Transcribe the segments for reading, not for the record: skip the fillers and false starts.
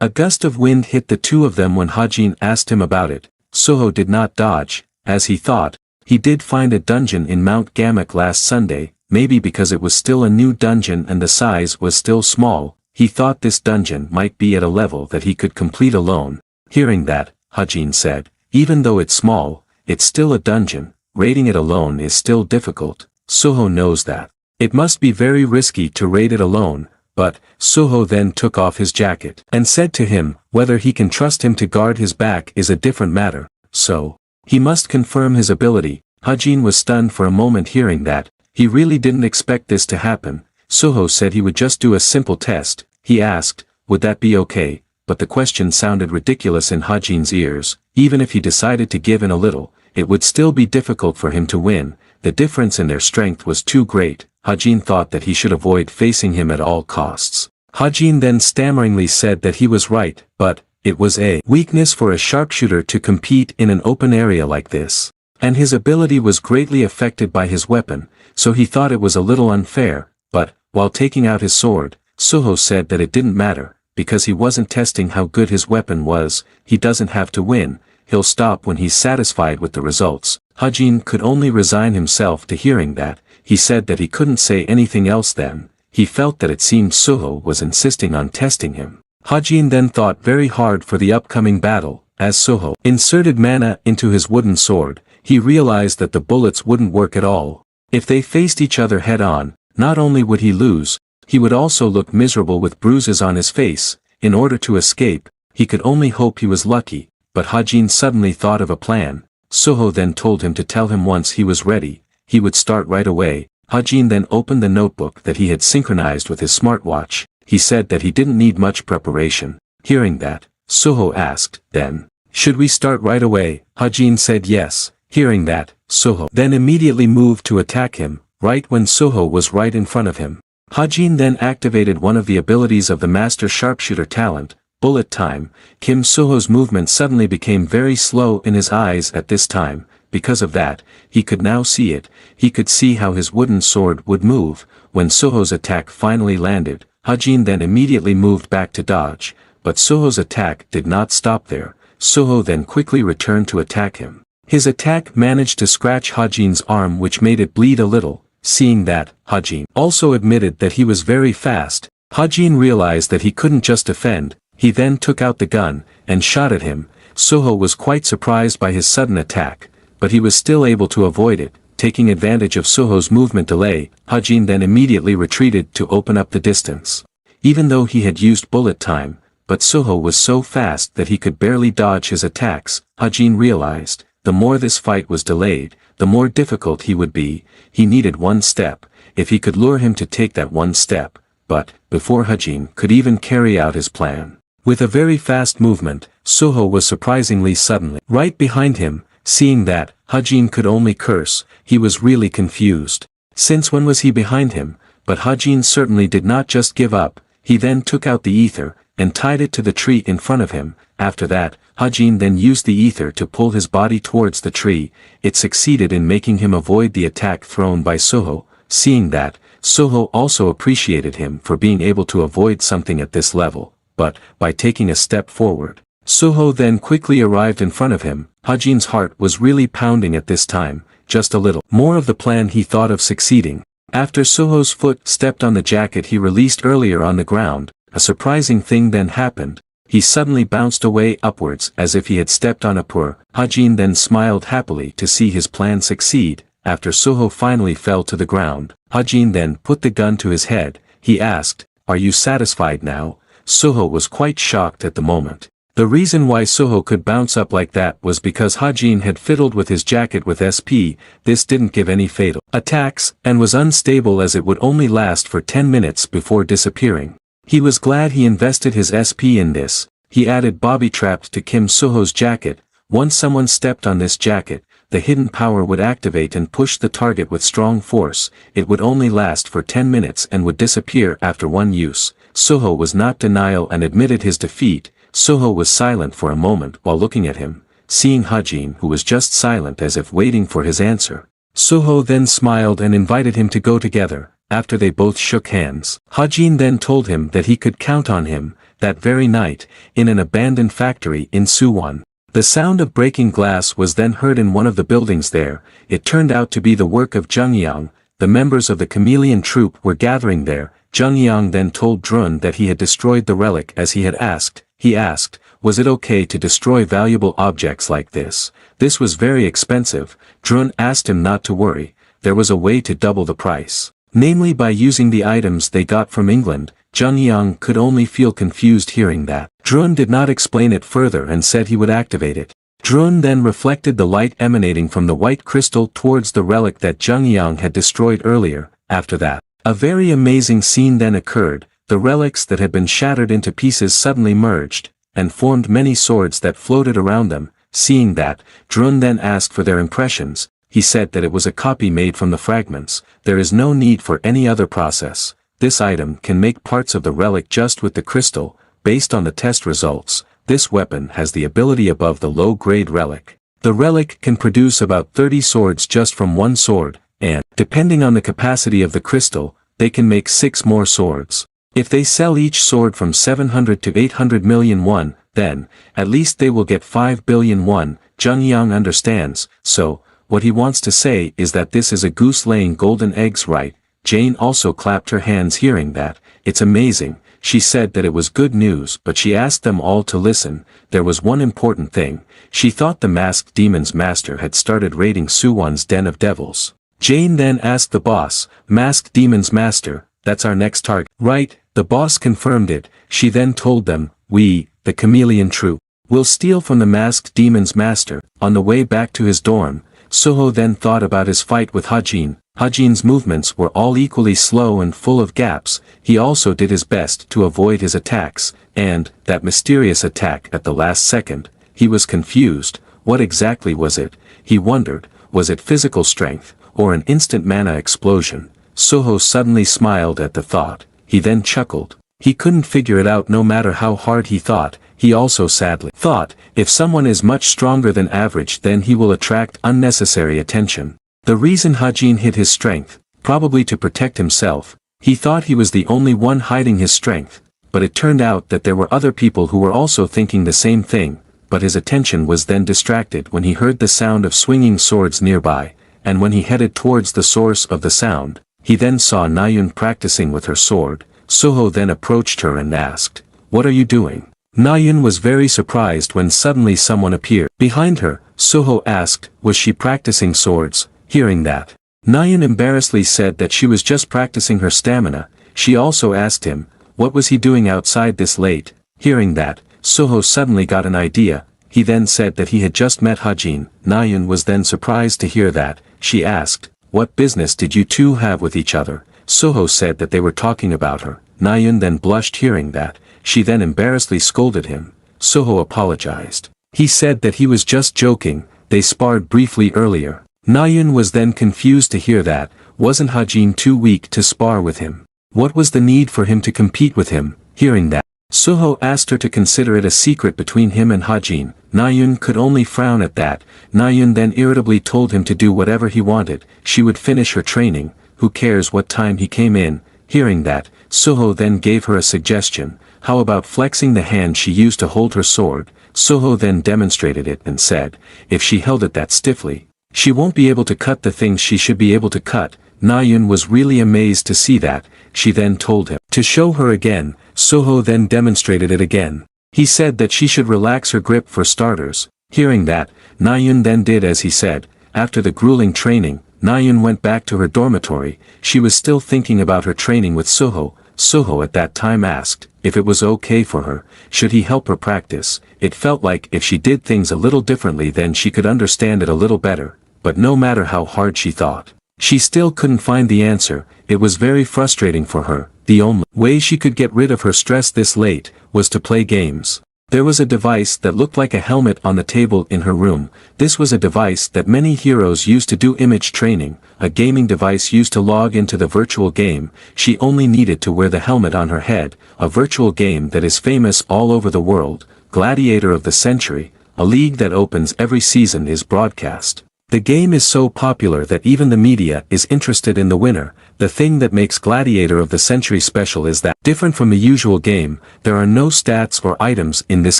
A gust of wind hit the two of them when Hajin asked him about it. Soho did not dodge, as he thought. He did find a dungeon in Mount Gamak last Sunday, maybe because it was still a new dungeon and the size was still small. He thought this dungeon might be at a level that he could complete alone. Hearing that, Hajin said, even though it's small, it's still a dungeon. Raiding it alone is still difficult. Soho knows that. It must be very risky to raid it alone, but Soho then took off his jacket and said to him, whether he can trust him to guard his back is a different matter, so he must confirm his ability. Hajin was stunned for a moment hearing that. He really didn't expect this to happen. Soho said he would just do a simple test. He asked, would that be okay? But the question sounded ridiculous in Hajin's ears. Even if he decided to give in a little, it would still be difficult for him to win. The difference in their strength was too great. Hajin thought that he should avoid facing him at all costs. Hajin then stammeringly said that he was right, but it was a weakness for a sharpshooter to compete in an open area like this. And his ability was greatly affected by his weapon, so he thought it was a little unfair. But, while taking out his sword, Soho said that it didn't matter, because he wasn't testing how good his weapon was. He doesn't have to win. He'll stop when he's satisfied with the results. Hajin could only resign himself to hearing that. He said that he couldn't say anything else then. He felt that it seemed Soho was insisting on testing him. Hajin then thought very hard for the upcoming battle. As Soho inserted mana into his wooden sword, he realized that the bullets wouldn't work at all. If they faced each other head-on, not only would he lose, he would also look miserable with bruises on his face. In order to escape, he could only hope he was lucky. But Hajin suddenly thought of a plan. Soho then told him to tell him once he was ready, he would start right away. Hajin then opened the notebook that he had synchronized with his smartwatch. He said that he didn't need much preparation. Hearing that, Soho asked, then, should we start right away? Hajin said yes. Hearing that, Soho then immediately moved to attack him, right when Soho was right in front of him. Hajin then activated one of the abilities of the Master Sharpshooter talent, Bullet Time. Kim Soho's movement suddenly became very slow in his eyes at this time. Because of that, he could now see it. He could see how his wooden sword would move. When Soho's attack finally landed, Hajin then immediately moved back to dodge. But Soho's attack did not stop there. Soho then quickly returned to attack him. His attack managed to scratch Hajin's arm, which made it bleed a little. Seeing that, Hajin also admitted that he was very fast. Hajin realized that he couldn't just defend. He then took out the gun and shot at him. Soho was quite surprised by his sudden attack, but he was still able to avoid it. Taking advantage of Soho's movement delay, Hajin then immediately retreated to open up the distance. Even though he had used bullet time, but Soho was so fast that he could barely dodge his attacks. Hajin realized, the more this fight was delayed, the more difficult he would be. He needed one step. If he could lure him to take that one step. But, before Hajin could even carry out his plan, with a very fast movement, Soho was surprisingly suddenly right behind him. Seeing that, Hajin could only curse. He was really confused. Since when was he behind him? But Hajin certainly did not just give up. He then took out the ether and tied it to the tree in front of him. After that, Hajin then used the ether to pull his body towards the tree. It succeeded in making him avoid the attack thrown by Soho. Seeing that, Soho also appreciated him for being able to avoid something at this level. But, by taking a step forward, Soho then quickly arrived in front of him. Hajin's heart was really pounding at this time. Just a little more of the plan he thought of succeeding. After Soho's foot stepped on the jacket he released earlier on the ground, a surprising thing then happened. He suddenly bounced away upwards as if he had stepped on a pur. Hajin then smiled happily to see his plan succeed. After Soho finally fell to the ground, Hajin then put the gun to his head. He asked, "Are you satisfied now?" Soho was quite shocked at the moment. The reason why Soho could bounce up like that was because Hajin had fiddled with his jacket with SP. This didn't give any fatal attacks, and was unstable as it would only last for 10 minutes before disappearing. He was glad he invested his SP in this. He added bobby traps to Kim Soho's jacket. Once someone stepped on this jacket, the hidden power would activate and push the target with strong force. It would only last for 10 minutes and would disappear after one use. Soho was not denial and admitted his defeat. Soho was silent for a moment while looking at him, seeing Hajin who was just silent as if waiting for his answer. Soho then smiled and invited him to go together. After they both shook hands, Hajin then told him that he could count on him. that very night, in an abandoned factory in Suwon. The sound of breaking glass was then heard in one of the buildings there. It turned out to be the work of Jungyang. The members of the chameleon troupe were gathering there. Jungyang then told Drun that he had destroyed the relic as he had asked. He asked, was it okay to destroy valuable objects like this? This was very expensive. Drun asked him not to worry. There was a way to double the price. Namely by using the items they got from England. Jungyang could only feel confused hearing that. Drun did not explain it further and said he would activate it. Drun then reflected the light emanating from the white crystal towards the relic that Jungyang had destroyed earlier. After that, a very amazing scene then occurred. The relics that had been shattered into pieces suddenly merged, and formed many swords that floated around them. Seeing that, Drun then asked for their impressions. He said that it was a copy made from the fragments. There is no need for any other process. This item can make parts of the relic just with the crystal. Based on the test results, this weapon has the ability above the low-grade relic. The relic can produce about 30 swords just from one sword, and, depending on the capacity of the crystal, they can make 6 more swords. If they sell each sword from 700 to 800 million won, then, at least they will get 5 billion won. Jungyang understands, so, what he wants to say is that this is a goose laying golden eggs, right? Jane also clapped her hands hearing that. It's amazing. She said that it was good news, but she asked them all to listen. There was one important thing. She thought the masked demon's master had started raiding Suwon's den of devils. Jane then asked the boss, masked demon's master, that's our next target, right? The boss confirmed it. She then told them, we, the chameleon troupe, will steal from the masked demon's master. On the way back to his dorm, Soho then thought about his fight with Hajin. Hajin's movements were all equally slow and full of gaps. He also did his best to avoid his attacks, and, that mysterious attack at the last second, he was confused. What exactly was it? He wondered, was it physical strength, or an instant mana explosion? Soho suddenly smiled at the thought. He then chuckled. He couldn't figure it out no matter how hard he thought. He also sadly thought, if someone is much stronger than average then he will attract unnecessary attention. The reason Hajin hid his strength, probably to protect himself. He thought he was the only one hiding his strength, but it turned out that there were other people who were also thinking the same thing, but his attention was then distracted when he heard the sound of swinging swords nearby, and when he headed towards the source of the sound, he then saw Nayun practicing with her sword. Soho then approached her and asked, what are you doing? Nayun was very surprised when suddenly someone appeared behind her. Soho asked, was she practicing swords? Hearing that, Nayun embarrassedly said that she was just practicing her stamina. She also asked him, what was he doing outside this late? Hearing that, Soho suddenly got an idea. He then said that he had just met Hajin. Nayun was then surprised to hear that. She asked, what business did you two have with each other? Soho said that they were talking about her. Nayun then blushed hearing that. She then embarrassedly scolded him. Soho apologized. He said that he was just joking. They sparred briefly earlier. Nayun was then confused to hear that. Wasn't Hajin too weak to spar with him? What was the need for him to compete with him? Hearing that, Soho asked her to consider it a secret between him and Hajin. Nayun could only frown at that. Nayun then irritably told him to do whatever he wanted. She would finish her training. Who cares what time he came in? Hearing that, Soho then gave her a suggestion. How about flexing the hand she used to hold her sword? Soho then demonstrated it and said, if she held it that stiffly, she won't be able to cut the things she should be able to cut. Nayun was really amazed to see that. She then told him to show her again. Soho then demonstrated it again. He said that she should relax her grip for starters. Hearing that, Nayun then did as he said. After the grueling training, Nayun went back to her dormitory. She was still thinking about her training with Soho. Soho at that time asked if it was okay for her. Should he help her practice? It felt like if she did things a little differently then she could understand it a little better. But no matter how hard she thought, she still couldn't find the answer. It was very frustrating for her. The only way she could get rid of her stress this late was to play games. There was a device that looked like a helmet on the table in her room. This was a device that many heroes use to do image training, a gaming device used to log into the virtual game. She only needed to wear the helmet on her head, a virtual game that is famous all over the world, Gladiator of the Century, a league that opens every season is broadcast. The game is so popular that even the media is interested in the winner. The thing that makes Gladiator of the Century special is that, different from the usual game, there are no stats or items in this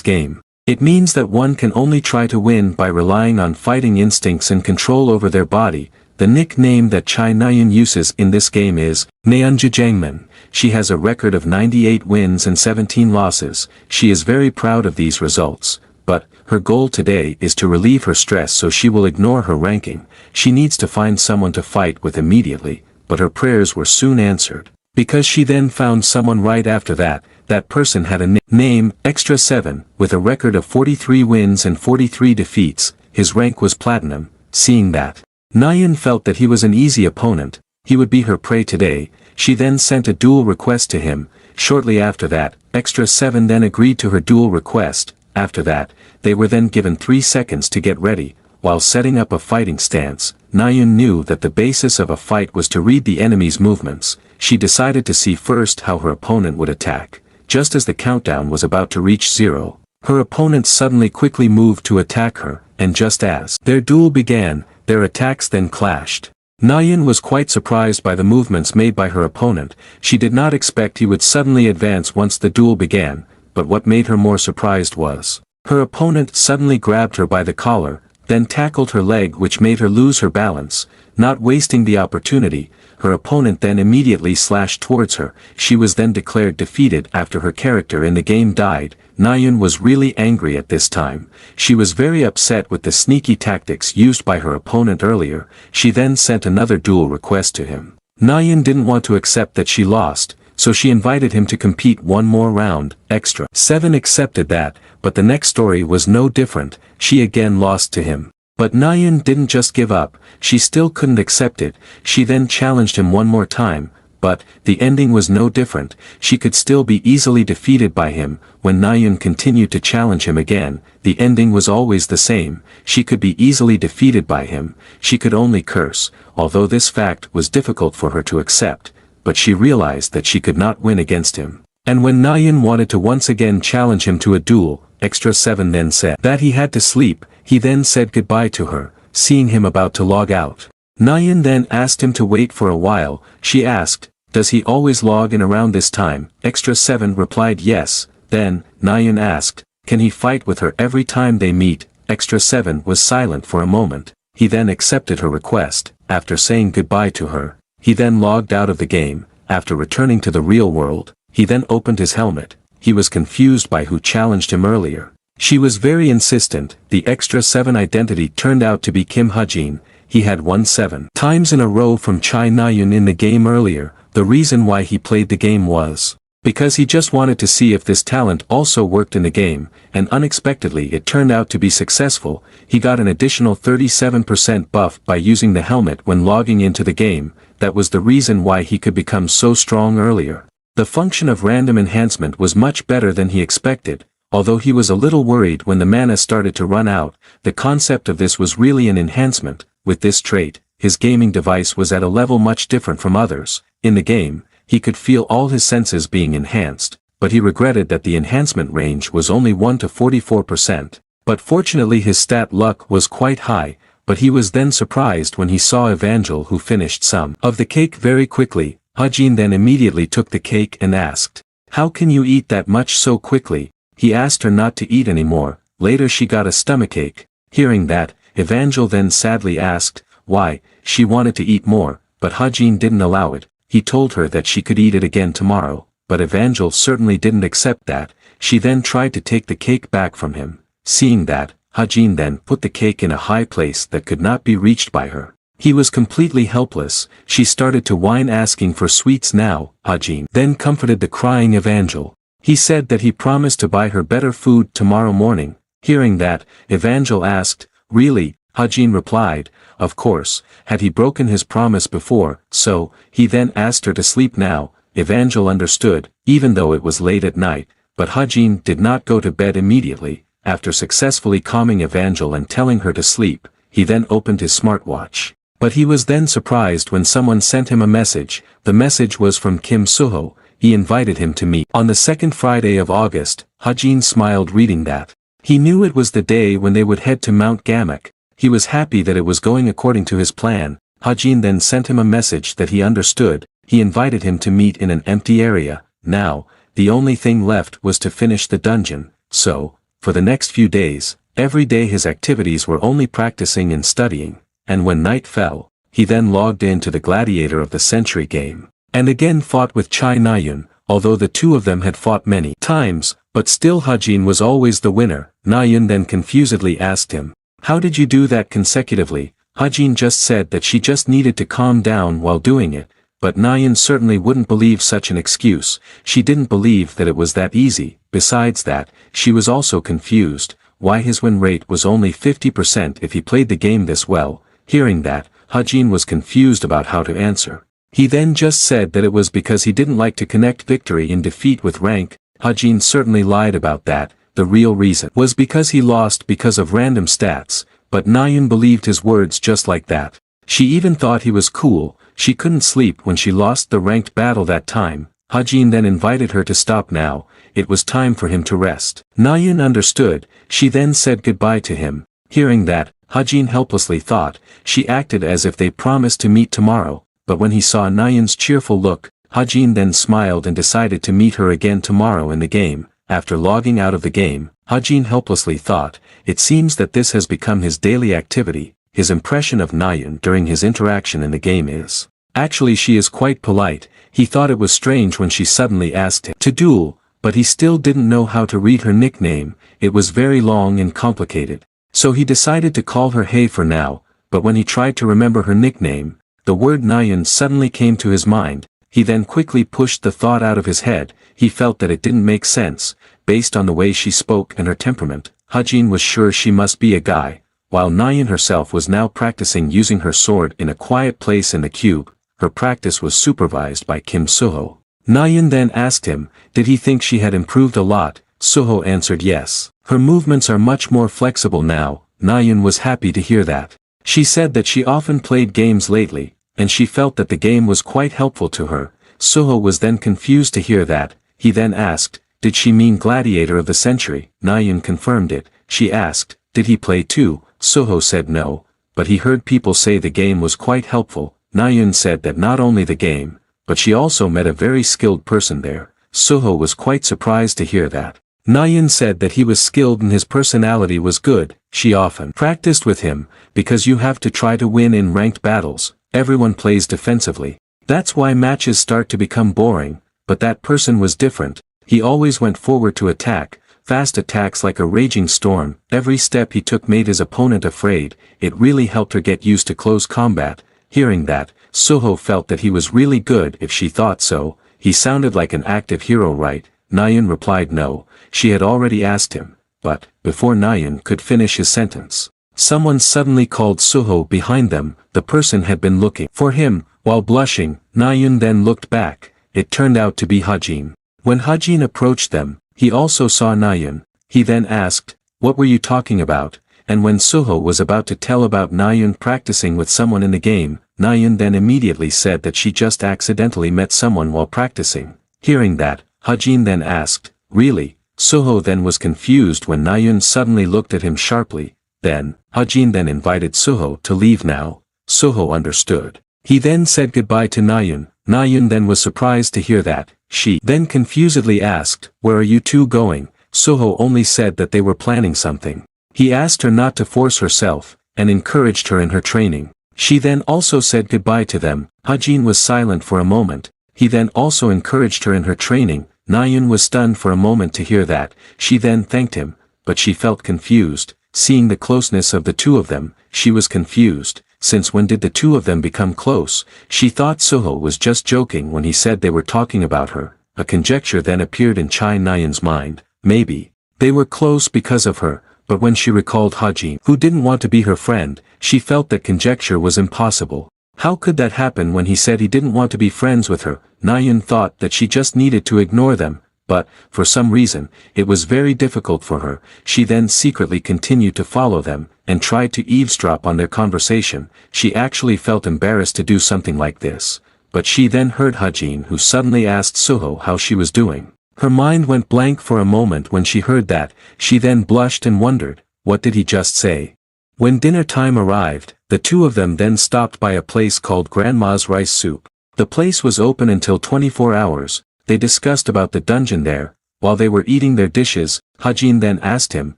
game. It means that one can only try to win by relying on fighting instincts and control over their body. The nickname that Chai Nayun uses in this game is Neunjajangmen. She has a record of 98 wins and 17 losses. She is very proud of these results. But, her goal today is to relieve her stress, so she will ignore her ranking. She needs to find someone to fight with immediately, but her prayers were soon answered. Because she then found someone right after that. That person had a name, Extra 7, with a record of 43 wins and 43 defeats. His rank was Platinum. Seeing that, Nayun felt that he was an easy opponent. He would be her prey today. She then sent a duel request to him. Shortly after that, Extra 7 then agreed to her duel request. After that, they were then given 3 seconds to get ready. While setting up a fighting stance, Nayun knew that the basis of a fight was to read the enemy's movements. She decided to see first how her opponent would attack. Just as the countdown was about to reach 0, her opponent suddenly quickly moved to attack her, and just as their duel began, their attacks then clashed. Nayun was quite surprised by the movements made by her opponent. She did not expect he would suddenly advance once the duel began. But what made her more surprised was, her opponent suddenly grabbed her by the collar, then tackled her leg, which made her lose her balance. Not wasting the opportunity, her opponent then immediately slashed towards her. She was then declared defeated after her character in the game died. Nayun was really angry at this time. She was very upset with the sneaky tactics used by her opponent earlier. She then sent another duel request to him. Nayun didn't want to accept that she lost, so she invited him to compete one more round. Extra 7 accepted that, but the next story was no different. She again lost to him. But Nayun didn't just give up. She still couldn't accept it. She then challenged him one more time, but the ending was no different. She could still be easily defeated by him. When Nayun continued to challenge him again, the ending was always the same. She could be easily defeated by him. She could only curse, although this fact was difficult for her to accept. But she realized that she could not win against him. And when Nayun wanted to once again challenge him to a duel, Extra 7 then said that he had to sleep. He then said goodbye to her, seeing him about to log out. Nayun then asked him to wait for a while. She asked, does he always log in around this time? Extra 7 replied yes. Then, Nayun asked, can he fight with her every time they meet? Extra 7 was silent for a moment. He then accepted her request. After saying goodbye to her, he then logged out of the game. After returning to the real world, he then opened his helmet. He was confused by who challenged him earlier. She was very insistent. The Extra 7 identity turned out to be Kim Hajin. He had won 7 times in a row from Chai Nayun in the game earlier. The reason why he played the game was because he just wanted to see if this talent also worked in the game, and unexpectedly it turned out to be successful. He got an additional 37% buff by using the helmet when logging into the game. That was the reason why he could become so strong earlier. The function of random enhancement was much better than he expected. Although he was a little worried when the mana started to run out, the concept of this was really an enhancement. With this trait, his gaming device was at a level much different from others. In the game, he could feel all his senses being enhanced, but he regretted that the enhancement range was only 1 to 44%. But fortunately his stat luck was quite high, but he was then surprised when he saw Evangel, who finished some of the cake very quickly. Hajin then immediately took the cake and asked, how can you eat that much so quickly? He asked her not to eat anymore. Later she got a stomachache. Hearing that, Evangel then sadly asked, why? She wanted to eat more, but Hajin didn't allow it. He told her that she could eat it again tomorrow, but Evangel certainly didn't accept that. She then tried to take the cake back from him. Seeing that, Hajin then put the cake in a high place that could not be reached by her. He was completely helpless. She started to whine, asking for sweets now. Hajin then comforted the crying Evangel. He said that he promised to buy her better food tomorrow morning. Hearing that, Evangel asked, really? Hajin replied, of course. Had he broken his promise before? So, he then asked her to sleep now. Evangel understood, even though it was late at night, but Hajin did not go to bed immediately. After successfully calming Evangel and telling her to sleep, he then opened his smartwatch. But he was then surprised when someone sent him a message. The message was from Kim Suho. He invited him to meet on the second Friday of August. Hajin smiled reading that. He knew it was the day when they would head to Mount Gamak. He was happy that it was going according to his plan. Hajin then sent him a message that he understood. He invited him to meet in an empty area. Now, the only thing left was to finish the dungeon. So, for the next few days, every day his activities were only practicing and studying, and when night fell, he then logged into the Gladiator of the Century game, and again fought with Chai Nayun. Although the two of them had fought many times, but still Hajin was always the winner. Nayun then confusedly asked him, "How did you do that consecutively?" Hajin just said that she just needed to calm down while doing it, but Nayun certainly wouldn't believe such an excuse. She didn't believe that it was that easy. Besides that, she was also confused why his win rate was only 50% if he played the game this well. Hearing that, Hajin was confused about how to answer. He then just said that it was because he didn't like to connect victory in defeat with rank. Hajin certainly lied about that. The real reason was because he lost because of random stats, but Nayun believed his words just like that. She even thought he was cool. She couldn't sleep when she lost the ranked battle that time. Hajin then invited her to stop now. It was time for him to rest. Nayun understood. She then said goodbye to him. Hearing that, Hajin helplessly thought. She acted as if they promised to meet tomorrow. But when he saw Nayun's cheerful look, Hajin then smiled and decided to meet her again tomorrow in the game. After logging out of the game, Hajin helplessly thought, it seems that this has become his daily activity. His impression of Nayun during his interaction in the game is, actually she is quite polite. He thought it was strange when she suddenly asked him to duel, but he still didn't know how to read her nickname. It was very long and complicated. So he decided to call her Hey for now, but when he tried to remember her nickname, the word Nayun suddenly came to his mind. He then quickly pushed the thought out of his head. He felt that it didn't make sense. Based on the way she spoke and her temperament, Hajin was sure she must be a guy. While Nayun herself was now practicing using her sword in a quiet place in the cube, her practice was supervised by Kim Suho. Nayun then asked him, did he think she had improved a lot? Suho answered yes. Her movements are much more flexible now. Nayun was happy to hear that. She said that she often played games lately, and she felt that the game was quite helpful to her. Suho was then confused to hear that. He then asked, did she mean Gladiator of the Century? Nayun confirmed it. She asked, did he play too? Suho said no, but he heard people say the game was quite helpful. Nayun said that not only the game, but she also met a very skilled person there. Suho was quite surprised to hear that. Nayun said that he was skilled and his personality was good. She often practiced with him, because you have to try to win in ranked battles. Everyone plays defensively. That's why matches start to become boring, but that person was different. He always went forward to attack, fast attacks like a raging storm. Every step he took made his opponent afraid. It really helped her get used to close combat. Hearing that, Suho felt that he was really good. If she thought so, he sounded like an active hero, right? Nayun replied no. She had already asked him, but, before Nayun could finish his sentence, someone suddenly called Suho behind them. The person had been looking for him. While blushing, Nayun then looked back. It turned out to be Hajin. When Hajin approached them, he also saw Nayun. He then asked, what were you talking about? And when Suho was about to tell about Nayun practicing with someone in the game, Nayun then immediately said that she just accidentally met someone while practicing. Hearing that, Hajin then asked, really? Suho then was confused when Nayun suddenly looked at him sharply. Then, Hajin then invited Suho to leave now. Suho understood. He then said goodbye to Nayun. Nayun then was surprised to hear that. She then confusedly asked, where are you two going? Suho only said that they were planning something. He asked her not to force herself, and encouraged her in her training. She then also said goodbye to them. Hajin was silent for a moment. He then also encouraged her in her training. Nayun was stunned for a moment to hear that. She then thanked him, but she felt confused. Seeing the closeness of the two of them, she was confused. Since when did the two of them become close? She thought Suho was just joking when he said they were talking about her. A conjecture then appeared in Chai Nayun's mind. Maybe they were close because of her, but when she recalled Hajin, who didn't want to be her friend, she felt that conjecture was impossible. How could that happen when he said he didn't want to be friends with her? Nayun thought that she just needed to ignore them, but, for some reason, it was very difficult for her. She then secretly continued to follow them, and tried to eavesdrop on their conversation. She actually felt embarrassed to do something like this. But she then heard Hajin, who suddenly asked Suho how she was doing. Her mind went blank for a moment when she heard that. She then blushed and wondered, what did he just say? When dinner time arrived, the two of them then stopped by a place called Grandma's Rice Soup. The place was open until 24 hours, they discussed about the dungeon there. While they were eating their dishes, Hajin then asked him,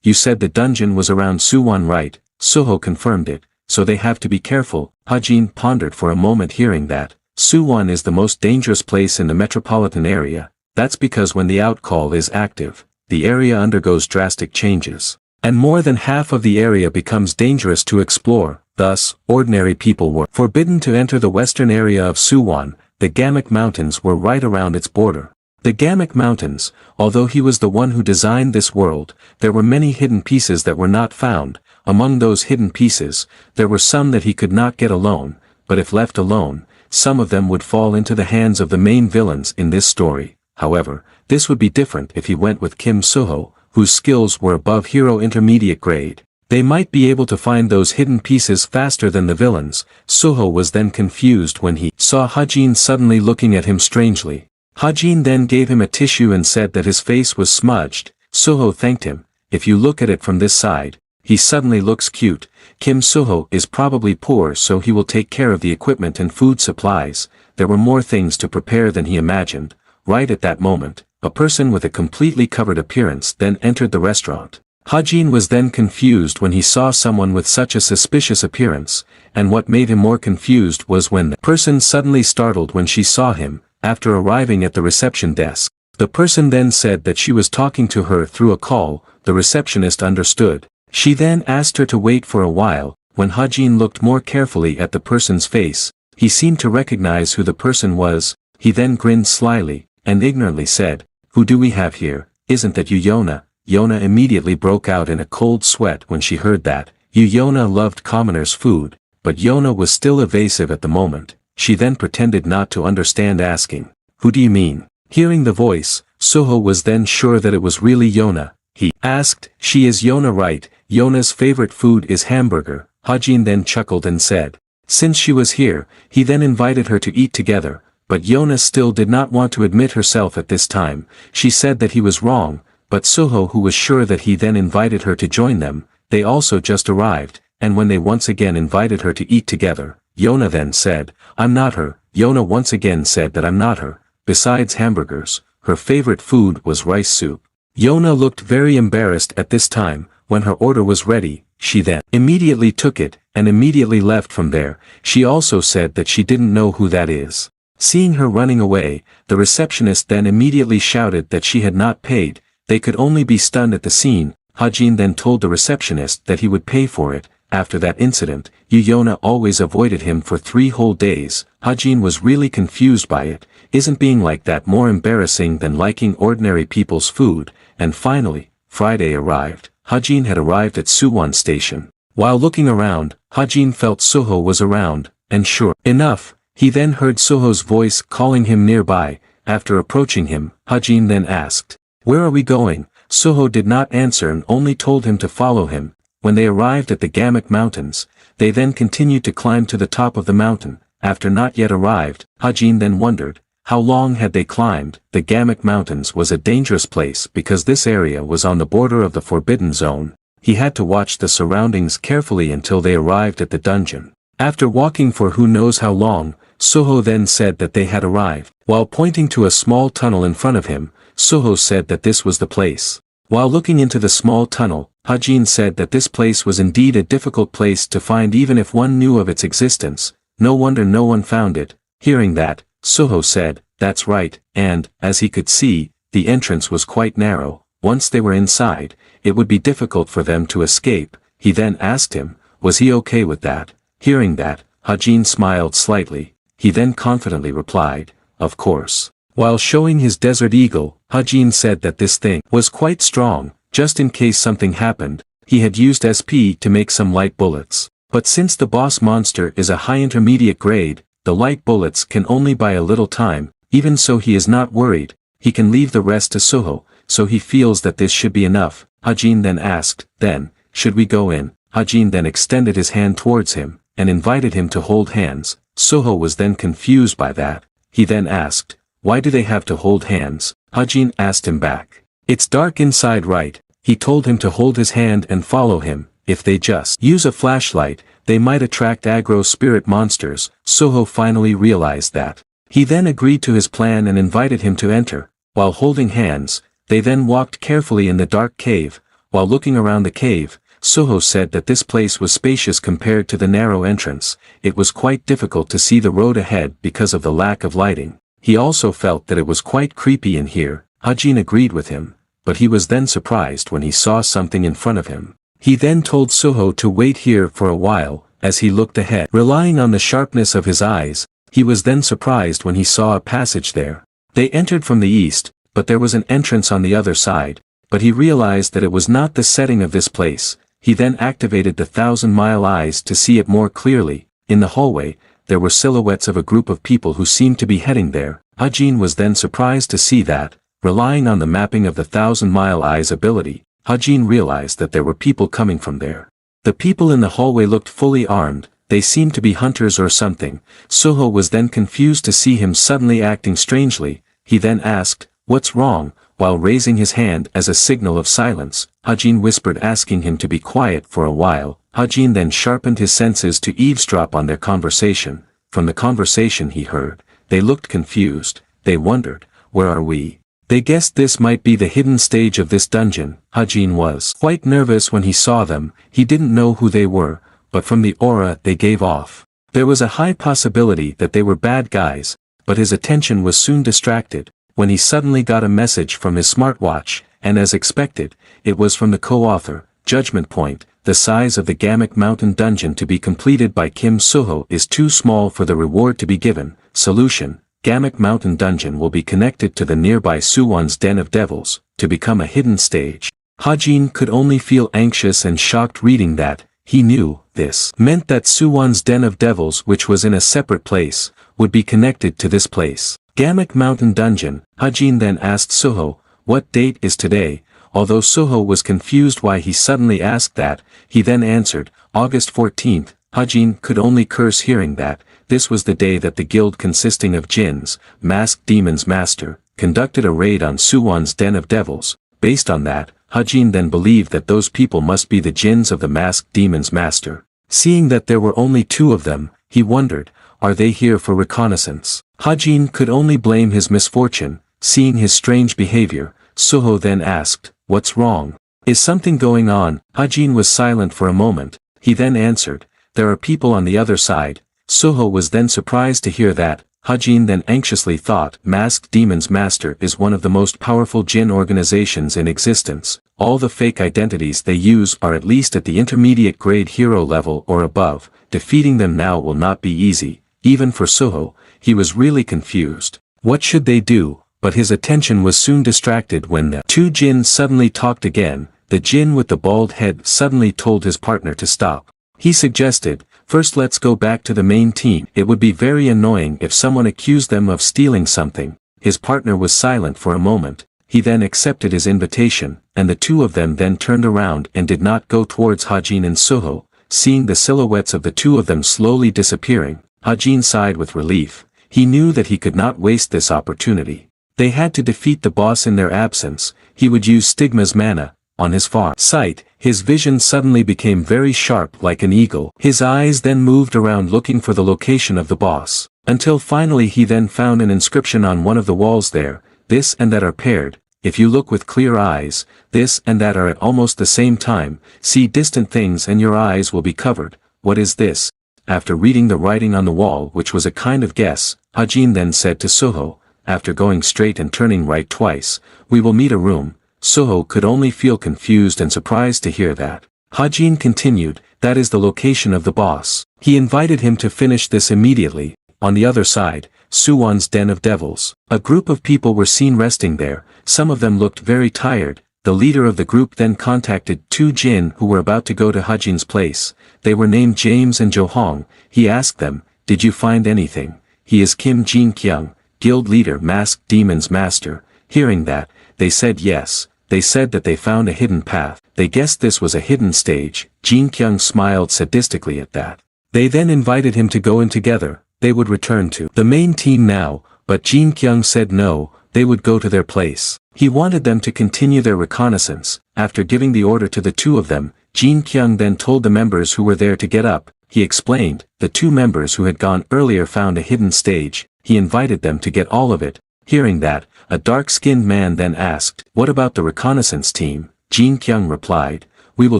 "You said the dungeon was around Suwon, right?" Soho confirmed it, "So they have to be careful." Hajin pondered for a moment, hearing that Suwon is the most dangerous place in the metropolitan area. That's because when the outcall is active, the area undergoes drastic changes, and more than half of the area becomes dangerous to explore. Thus, ordinary people were forbidden to enter the western area of Suwon. The Gamak Mountains were right around its border. The Gamak Mountains, although he was the one who designed this world, there were many hidden pieces that were not found. Among those hidden pieces, there were some that he could not get alone, but if left alone, some of them would fall into the hands of the main villains in this story. However, this would be different if he went with Kim Soho, whose skills were above hero intermediate grade. They might be able to find those hidden pieces faster than the villains. Soho was then confused when he saw Hajin suddenly looking at him strangely. Hajin then gave him a tissue and said that his face was smudged. Soho thanked him. "If you look at it from this side, he suddenly looks cute." Kim Soho is probably poor, so he will take care of the equipment and food supplies. There were more things to prepare than he imagined. Right at that moment, a person with a completely covered appearance then entered the restaurant. Hajin was then confused when he saw someone with such a suspicious appearance, and what made him more confused was when the person suddenly startled when she saw him. After arriving at the reception desk, the person then said that she was talking to her through a call. The receptionist understood. She then asked her to wait for a while. When Hajin looked more carefully at the person's face, he seemed to recognize who the person was. He then grinned slyly, and ignorantly said, "Who do we have here? Isn't that you, Yona?" Yona immediately broke out in a cold sweat when she heard that. Yona loved commoners' food, but Yona was still evasive at the moment. She then pretended not to understand, asking, "Who do you mean?" Hearing the voice, Soho was then sure that it was really Yona. He asked, "She is Yona, right? Yona's favorite food is hamburger." Hajin then chuckled and said, since she was here, he then invited her to eat together, but Yona still did not want to admit herself at this time. She said that he was wrong, but Soho, who was sure that he then invited her to join them, they also just arrived, and when they once again invited her to eat together, Yona then said, "I'm not her." Yona once again said that I'm not her. Besides hamburgers, her favorite food was rice soup. Yona looked very embarrassed at this time. When her order was ready, she then immediately took it, and immediately left from there. She also said that she didn't know who that is. Seeing her running away, the receptionist then immediately shouted that she had not paid. They could only be stunned at the scene. Hajin then told the receptionist that he would pay for it. After that incident, Yona always avoided him for 3 whole days. Hajin was really confused by it. Isn't being like that more embarrassing than liking ordinary people's food? And finally, Friday arrived. Hajin had arrived at Suwon Station. While looking around, Hajin felt Soho was around, and sure enough, he then heard Soho's voice calling him nearby. After approaching him, Hajin then asked, "Where are we going?" Soho did not answer and only told him to follow him. When they arrived at the Gamak Mountains, they then continued to climb to the top of the mountain. After not yet arrived, Hajin then wondered, how long had they climbed? The Gamak Mountains was a dangerous place because this area was on the border of the Forbidden Zone. He had to watch the surroundings carefully until they arrived at the dungeon. After walking for who knows how long, Soho then said that they had arrived. While pointing to a small tunnel in front of him, Soho said that this was the place. While looking into the small tunnel, Hajin said that this place was indeed a difficult place to find even if one knew of its existence. No wonder no one found it. Hearing that, Soho said, "That's right," and, as he could see, the entrance was quite narrow. Once they were inside, it would be difficult for them to escape. He then asked him, was he okay with that? Hearing that, Hajin smiled slightly. He then confidently replied, "Of course." While showing his Desert Eagle, Hajin said that this thing was quite strong, just in case something happened. He had used SP to make some light bullets. But since the boss monster is a high intermediate grade, the light bullets can only buy a little time. Even so, he is not worried. He can leave the rest to Soho, so he feels that this should be enough. Hajin then asked, "Then, should we go in?" Hajin then extended his hand towards him, and invited him to hold hands. Soho was then confused by that. He then asked, "Why do they have to hold hands?" Hajin asked him back. "It's dark inside, right?" He told him to hold his hand and follow him. if they just use a flashlight, they might attract aggro spirit monsters. Soho finally realized that. He then agreed to his plan and invited him to enter. While holding hands, they then walked carefully in the dark cave. While looking around the cave, Soho said that this place was spacious compared to the narrow entrance. It was quite difficult to see the road ahead because of the lack of lighting. He also felt that it was quite creepy in here. Hajin agreed with him, but he was then surprised when he saw something in front of him. He then told Soho to wait here for a while, as he looked ahead. Relying on the sharpness of his eyes, he was then surprised when he saw a passage there. They entered from the east, but there was an entrance on the other side, but he realized that it was not the setting of this place. He then activated the 1,000-mile eyes to see it more clearly. In the hallway, there were silhouettes of a group of people who seemed to be heading there. Hajin was then surprised to see that, relying on the mapping of the 1,000-mile eyes ability, Hajin realized that there were people coming from there. The people in the hallway looked fully armed. They seemed to be hunters or something. Soho was then confused to see him suddenly acting strangely. He then asked, "What's wrong?" While raising his hand as a signal of silence, Hajin whispered asking him to be quiet for a while. Hajin then sharpened his senses to eavesdrop on their conversation. From the conversation he heard, they looked confused. They wondered, "Where are we?" They guessed this might be the hidden stage of this dungeon. Hajin was quite nervous when he saw them. He didn't know who they were, but from the aura they gave off, there was a high possibility that they were bad guys, but his attention was soon distracted, when he suddenly got a message from his smartwatch, and as expected, it was from the co-author. Judgment point: the size of the Gamak Mountain dungeon to be completed by Kim Soho is too small for the reward to be given. Solution: Gamak Mountain dungeon will be connected to the nearby Suwon's Den of Devils, to become a hidden stage. Hajin could only feel anxious and shocked reading that. He knew this meant that Suwon's Den of Devils, which was in a separate place, would be connected to this place. Gamak Mountain Dungeon. Hajin then asked Soho, "What date is today?" Although Soho was confused why he suddenly asked that, he then answered, "August 14th, Hajin could only curse hearing that. This was the day that the guild consisting of jinns, masked demons master, conducted a raid on Suwon's Den of Devils. Based on that, Hajin then believed that those people must be the jinns of the masked demons master. Seeing that there were only 2 of them, he wondered, are they here for reconnaissance? Hajin could only blame his misfortune. Seeing his strange behavior, Soho then asked, "What's wrong? Is something going on?" Hajin was silent for a moment. He then answered, "There are people on the other side." Soho was then surprised to hear that. Hajin then anxiously thought, Masked Demons Master is one of the most powerful jinn organizations in existence. All the fake identities they use are at least at the intermediate grade hero level or above. Defeating them now will not be easy. Even for Soho, he was really confused. What should they do? But his attention was soon distracted when the 2 jinns suddenly talked again. The jinn with the bald head suddenly told his partner to stop. He suggested, "First let's go back to the main team. It would be very annoying if someone accused them of stealing something." His partner was silent for a moment. He then accepted his invitation, and the 2 of them then turned around and did not go towards Hajin and Soho. Seeing the silhouettes of the 2 of them slowly disappearing, Hajin sighed with relief. He knew that he could not waste this opportunity. They had to defeat the boss in their absence. He would use Stigma's mana. On his far sight, his vision suddenly became very sharp like an eagle. His eyes then moved around looking for the location of the boss, until finally he then found an inscription on one of the walls there. "This and that are paired. If you look with clear eyes, this and that are at almost the same time. See distant things and your eyes will be covered. What is this?" After reading the writing on the wall, which was a kind of guess, Hajin then said to Soho, after going straight and turning right twice, "We will meet a room." Soho could only feel confused and surprised to hear that. Hajin continued, "That is the location of the boss." He invited him to finish this immediately. On the other side, Suwon's Den of Devils. A group of people were seen resting there. Some of them looked very tired. The leader of the group then contacted 2 jinn who were about to go to Hajin's place. They were named James and Johong. He asked them, "Did you find anything?" "He is Kim Jin Kyung, guild leader Masked Demons Master." Hearing that, they said yes. They said that they found a hidden path. They guessed this was a hidden stage. Jin Kyung smiled sadistically at that. They then invited him to go in together. They would return to the main team now, but Jin Kyung said no, they would go to their place. He wanted them to continue their reconnaissance. After giving the order to the 2 of them, Jin Kyung then told the members who were there to get up. He explained, the two members who had gone earlier found a hidden stage. He invited them to get all of it. Hearing that, a dark-skinned man then asked, "What about the reconnaissance team?" Jin Kyung replied, "We will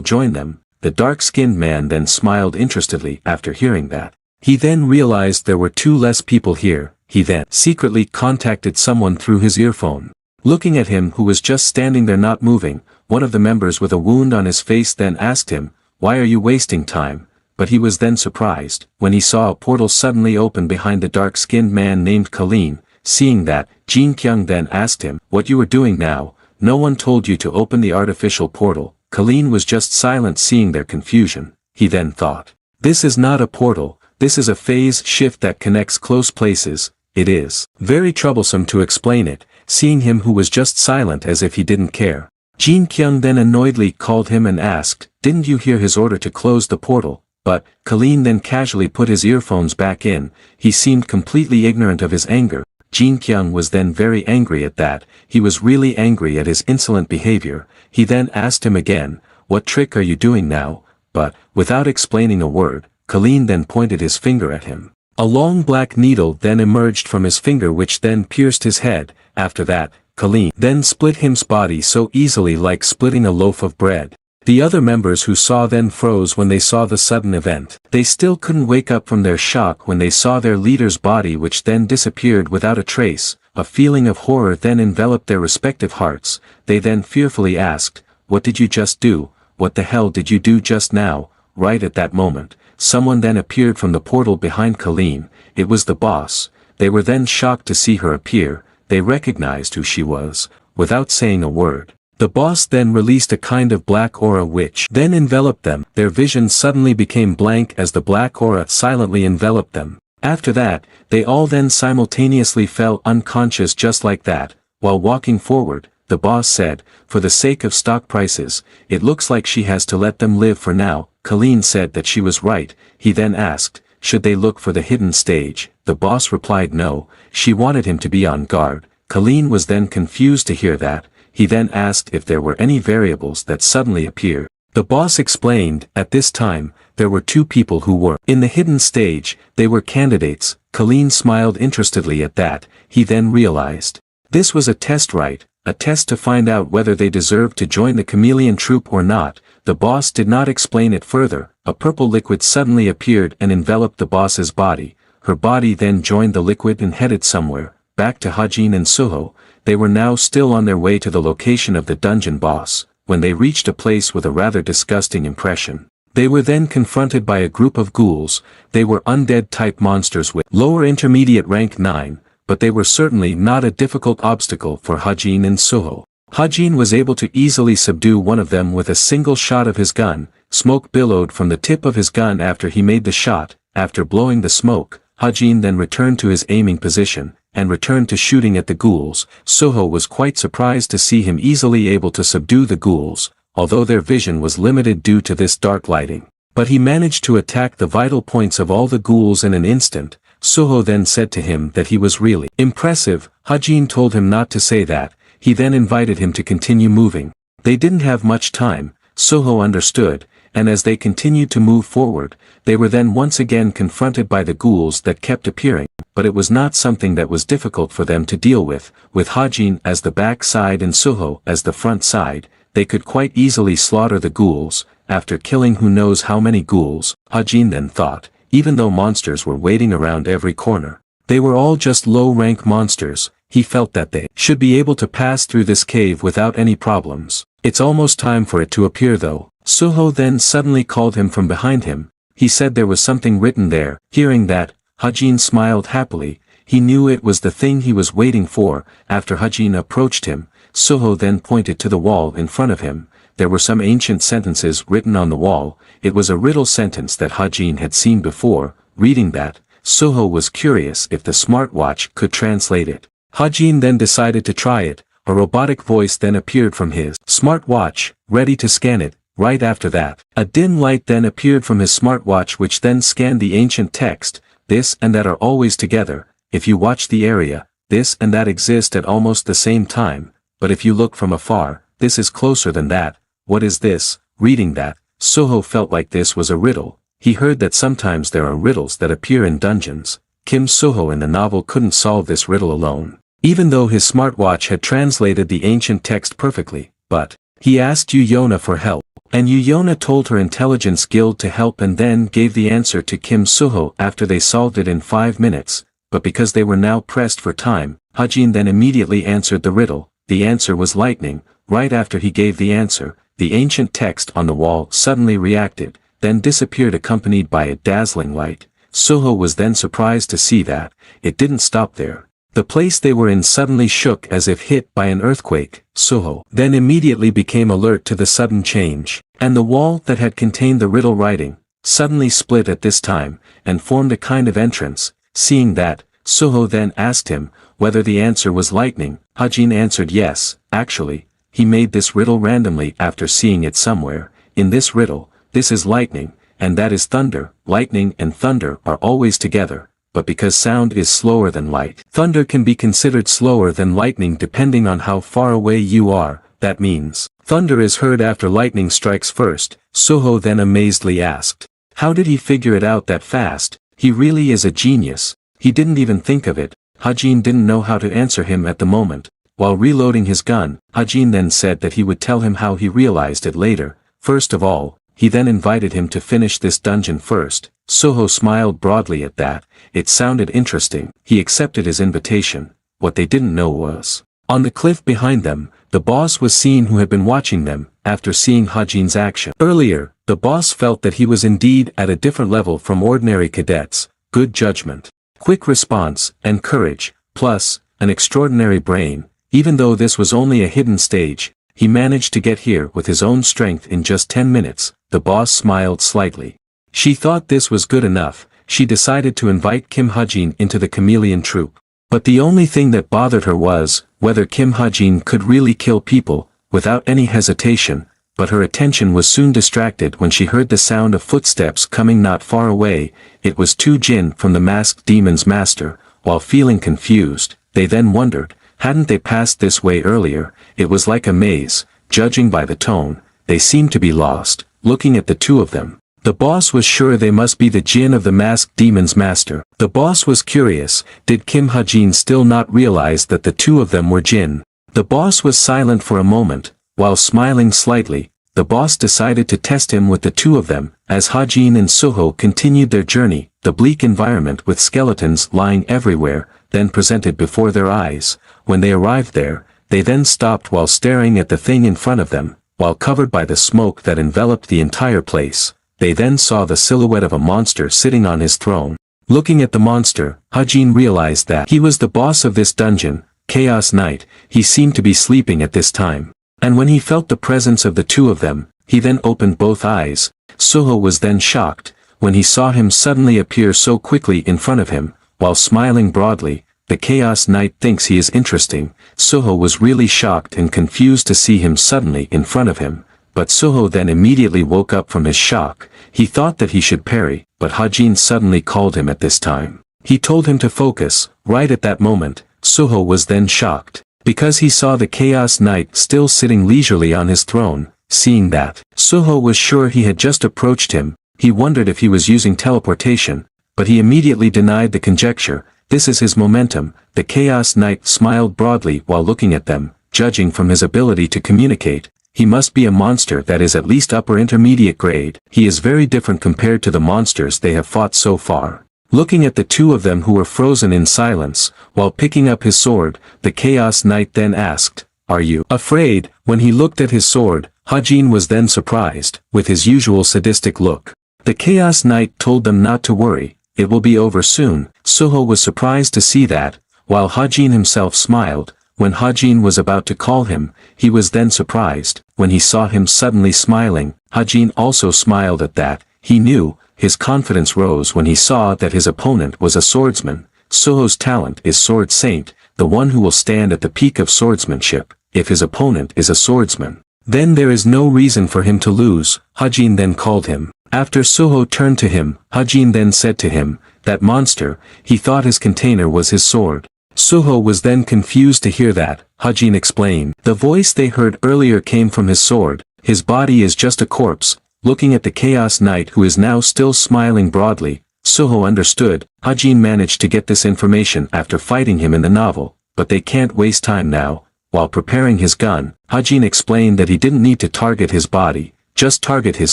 join them." The dark-skinned man then smiled interestedly after hearing that. He then realized there were two less people here. He then secretly contacted someone through his earphone. Looking at him who was just standing there not moving, one of the members with a wound on his face then asked him, "Why are you wasting time?" But he was then surprised, when he saw a portal suddenly open behind the dark-skinned man named Colleen. Seeing that, Jin Kyung then asked him, "What you are doing now? No one told you to open the artificial portal." Colleen was just silent seeing their confusion. He then thought, "This is not a portal, this is a phase shift that connects close places. It is very troublesome to explain it," seeing him who was just silent as if he didn't care. Jin Kyung then annoyedly called him and asked, "Didn't you hear his order to close the portal?" But, Colleen then casually put his earphones back in. He seemed completely ignorant of his anger. Jin Kyung was then very angry at that. He was really angry at his insolent behavior. He then asked him again, "What trick are you doing now?" But, without explaining a word, Colleen then pointed his finger at him. A long black needle then emerged from his finger which then pierced his head. After that, Colleen then split him's body so easily like splitting a loaf of bread. The other members who saw then froze when they saw the sudden event. They still couldn't wake up from their shock when they saw their leader's body which then disappeared without a trace. A feeling of horror then enveloped their respective hearts. They then fearfully asked, "What did you just do? What the hell did you do just now?" Right at that moment, someone then appeared from the portal behind Colleen. It was the boss. They were then shocked to see her appear. They recognized who she was, without saying a word. The boss then released a kind of black aura which then enveloped them. Their vision suddenly became blank as the black aura silently enveloped them. After that, they all then simultaneously fell unconscious just like that. While walking forward, the boss said, "For the sake of stock prices, it looks like she has to let them live for now." Colleen said that she was right. He then asked, should they look for the hidden stage? The boss replied no. She wanted him to be on guard. Colleen was then confused to hear that. He then asked if there were any variables that suddenly appeared. The boss explained, at this time, there were two people who were in the hidden stage. They were candidates. Colleen smiled interestedly at that. He then realized. This was a test, right? A test to find out whether they deserved to join the chameleon troupe or not. The boss did not explain it further. A purple liquid suddenly appeared and enveloped the boss's body. Her body then joined the liquid and headed somewhere, back to Hajin and Suho. They were now still on their way to the location of the dungeon boss, when they reached a place with a rather disgusting impression. They were then confronted by a group of ghouls. They were undead-type monsters with lower intermediate rank 9, but they were certainly not a difficult obstacle for Hajin and Suho. Hajin was able to easily subdue one of them with a single shot of his gun. Smoke billowed from the tip of his gun after he made the shot. After blowing the smoke, Hajin then returned to his aiming position, and returned to shooting at the ghouls. Suho was quite surprised to see him easily able to subdue the ghouls, although their vision was limited due to this dark lighting. But he managed to attack the vital points of all the ghouls in an instant. Suho then said to him that he was really impressive. Hajin told him not to say that. He then invited him to continue moving. They didn't have much time. Suho understood, and as they continued to move forward, they were then once again confronted by the ghouls that kept appearing. But it was not something that was difficult for them to deal with Hajin as the back side and Suho as the front side. They could quite easily slaughter the ghouls. After killing who knows how many ghouls, Hajin then thought, even though monsters were waiting around every corner, they were all just low-rank monsters. He felt that they should be able to pass through this cave without any problems. It's almost time for it to appear though. Suho then suddenly called him from behind him. He said there was something written there. Hearing that, Hajin smiled happily. He knew it was the thing he was waiting for. After Hajin approached him, Suho then pointed to the wall in front of him. There were some ancient sentences written on the wall. It was a riddle sentence that Hajin had seen before. Reading that, Suho was curious if the smartwatch could translate it. Hajin then decided to try it. A robotic voice then appeared from his smartwatch, ready to scan it. Right after that, a dim light then appeared from his smartwatch which then scanned the ancient text. This and that are always together. If you watch the area, this and that exist at almost the same time. But if you look from afar, this is closer than that. What is this? Reading that, Soho felt like this was a riddle. He heard that sometimes there are riddles that appear in dungeons. Kim Soho in the novel couldn't solve this riddle alone, even though his smartwatch had translated the ancient text perfectly, but he asked Yuna for help, and Yuna told her intelligence guild to help and then gave the answer to Kim Soho after they solved it in 5 minutes, but because they were now pressed for time, Hajin then immediately answered the riddle. The answer was lightning. Right after he gave the answer, the ancient text on the wall suddenly reacted, then disappeared accompanied by a dazzling light. Soho was then surprised to see that it didn't stop there. The place they were in suddenly shook as if hit by an earthquake. Soho then immediately became alert to the sudden change, and the wall that had contained the riddle writing suddenly split at this time, and formed a kind of entrance. Seeing that, Soho then asked him whether the answer was lightning. Hajin answered yes. Actually, he made this riddle randomly after seeing it somewhere. In this riddle, this is lightning, and that is thunder. Lightning and thunder are always together, but because sound is slower than light, thunder can be considered slower than lightning depending on how far away you are. That means, thunder is heard after lightning strikes first. Soho then amazedly asked, how did he figure it out that fast? He really is a genius. He didn't even think of it. Hajin didn't know how to answer him at the moment. While reloading his gun, Hajin then said that he would tell him how he realized it later. First of all, he then invited him to finish this dungeon first. Soho smiled broadly at that. It sounded interesting. He accepted his invitation. What they didn't know was, on the cliff behind them, the boss was seen who had been watching them. After seeing Hajin's action earlier, the boss felt that he was indeed at a different level from ordinary cadets. Good judgment, quick response, and courage, plus, an extraordinary brain. Even though this was only a hidden stage, he managed to get here with his own strength in just 10 minutes. The boss smiled slightly. She thought this was good enough. She decided to invite Kim Hajin into the chameleon troupe. But the only thing that bothered her was whether Kim Hajin could really kill people without any hesitation. But her attention was soon distracted when she heard the sound of footsteps coming not far away. It was two Jin from the masked demon's master. While feeling confused, they then wondered, hadn't they passed this way earlier? It was like a maze. Judging by the tone, they seemed to be lost. Looking at the two of them, the boss was sure they must be the Jin of the masked demon's master. The boss was curious, did Kim Hajin still not realize that the two of them were Jin? The boss was silent for a moment. While smiling slightly, the boss decided to test him with the two of them. As Hajin and Soho continued their journey, the bleak environment with skeletons lying everywhere then presented before their eyes. When they arrived there, they then stopped while staring at the thing in front of them. While covered by the smoke that enveloped the entire place, they then saw the silhouette of a monster sitting on his throne. Looking at the monster, Hajin realized that he was the boss of this dungeon, Chaos Knight. He seemed to be sleeping at this time. And when he felt the presence of the two of them, he then opened both eyes. Soho was then shocked, when he saw him suddenly appear so quickly in front of him. While smiling broadly, the Chaos Knight thinks he is interesting. Soho was really shocked and confused to see him suddenly in front of him. But Soho then immediately woke up from his shock. He thought that he should parry, but Hajin suddenly called him at this time. He told him to focus. Right at that moment, Soho was then shocked, because he saw the Chaos Knight still sitting leisurely on his throne. Seeing that, Soho was sure he had just approached him. He wondered if he was using teleportation, but he immediately denied the conjecture. This is his momentum. The Chaos Knight smiled broadly while looking at them. Judging from his ability to communicate, he must be a monster that is at least upper intermediate grade. He is very different compared to the monsters they have fought so far. Looking at the two of them who were frozen in silence, while picking up his sword, the Chaos Knight then asked, "Are you afraid?" When he looked at his sword, Hajin was then surprised, with his usual sadistic look. The Chaos Knight told them not to worry, it will be over soon. Soho was surprised to see that, while Hajin himself smiled. When Hajin was about to call him, he was then surprised. When he saw him suddenly smiling, Hajin also smiled at that. He knew, his confidence rose when he saw that his opponent was a swordsman. Soho's talent is Sword Saint, the one who will stand at the peak of swordsmanship. If his opponent is a swordsman, then there is no reason for him to lose. Hajin then called him. After Soho turned to him, Hajin then said to him, "That monster," he thought his container was his sword. Soho was then confused to hear that. Hajin explained. The voice they heard earlier came from his sword. His body is just a corpse. Looking at the Chaos Knight who is now still smiling broadly, Soho understood, Hajin managed to get this information after fighting him in the novel, but they can't waste time now. While preparing his gun, Hajin explained that he didn't need to target his body, just target his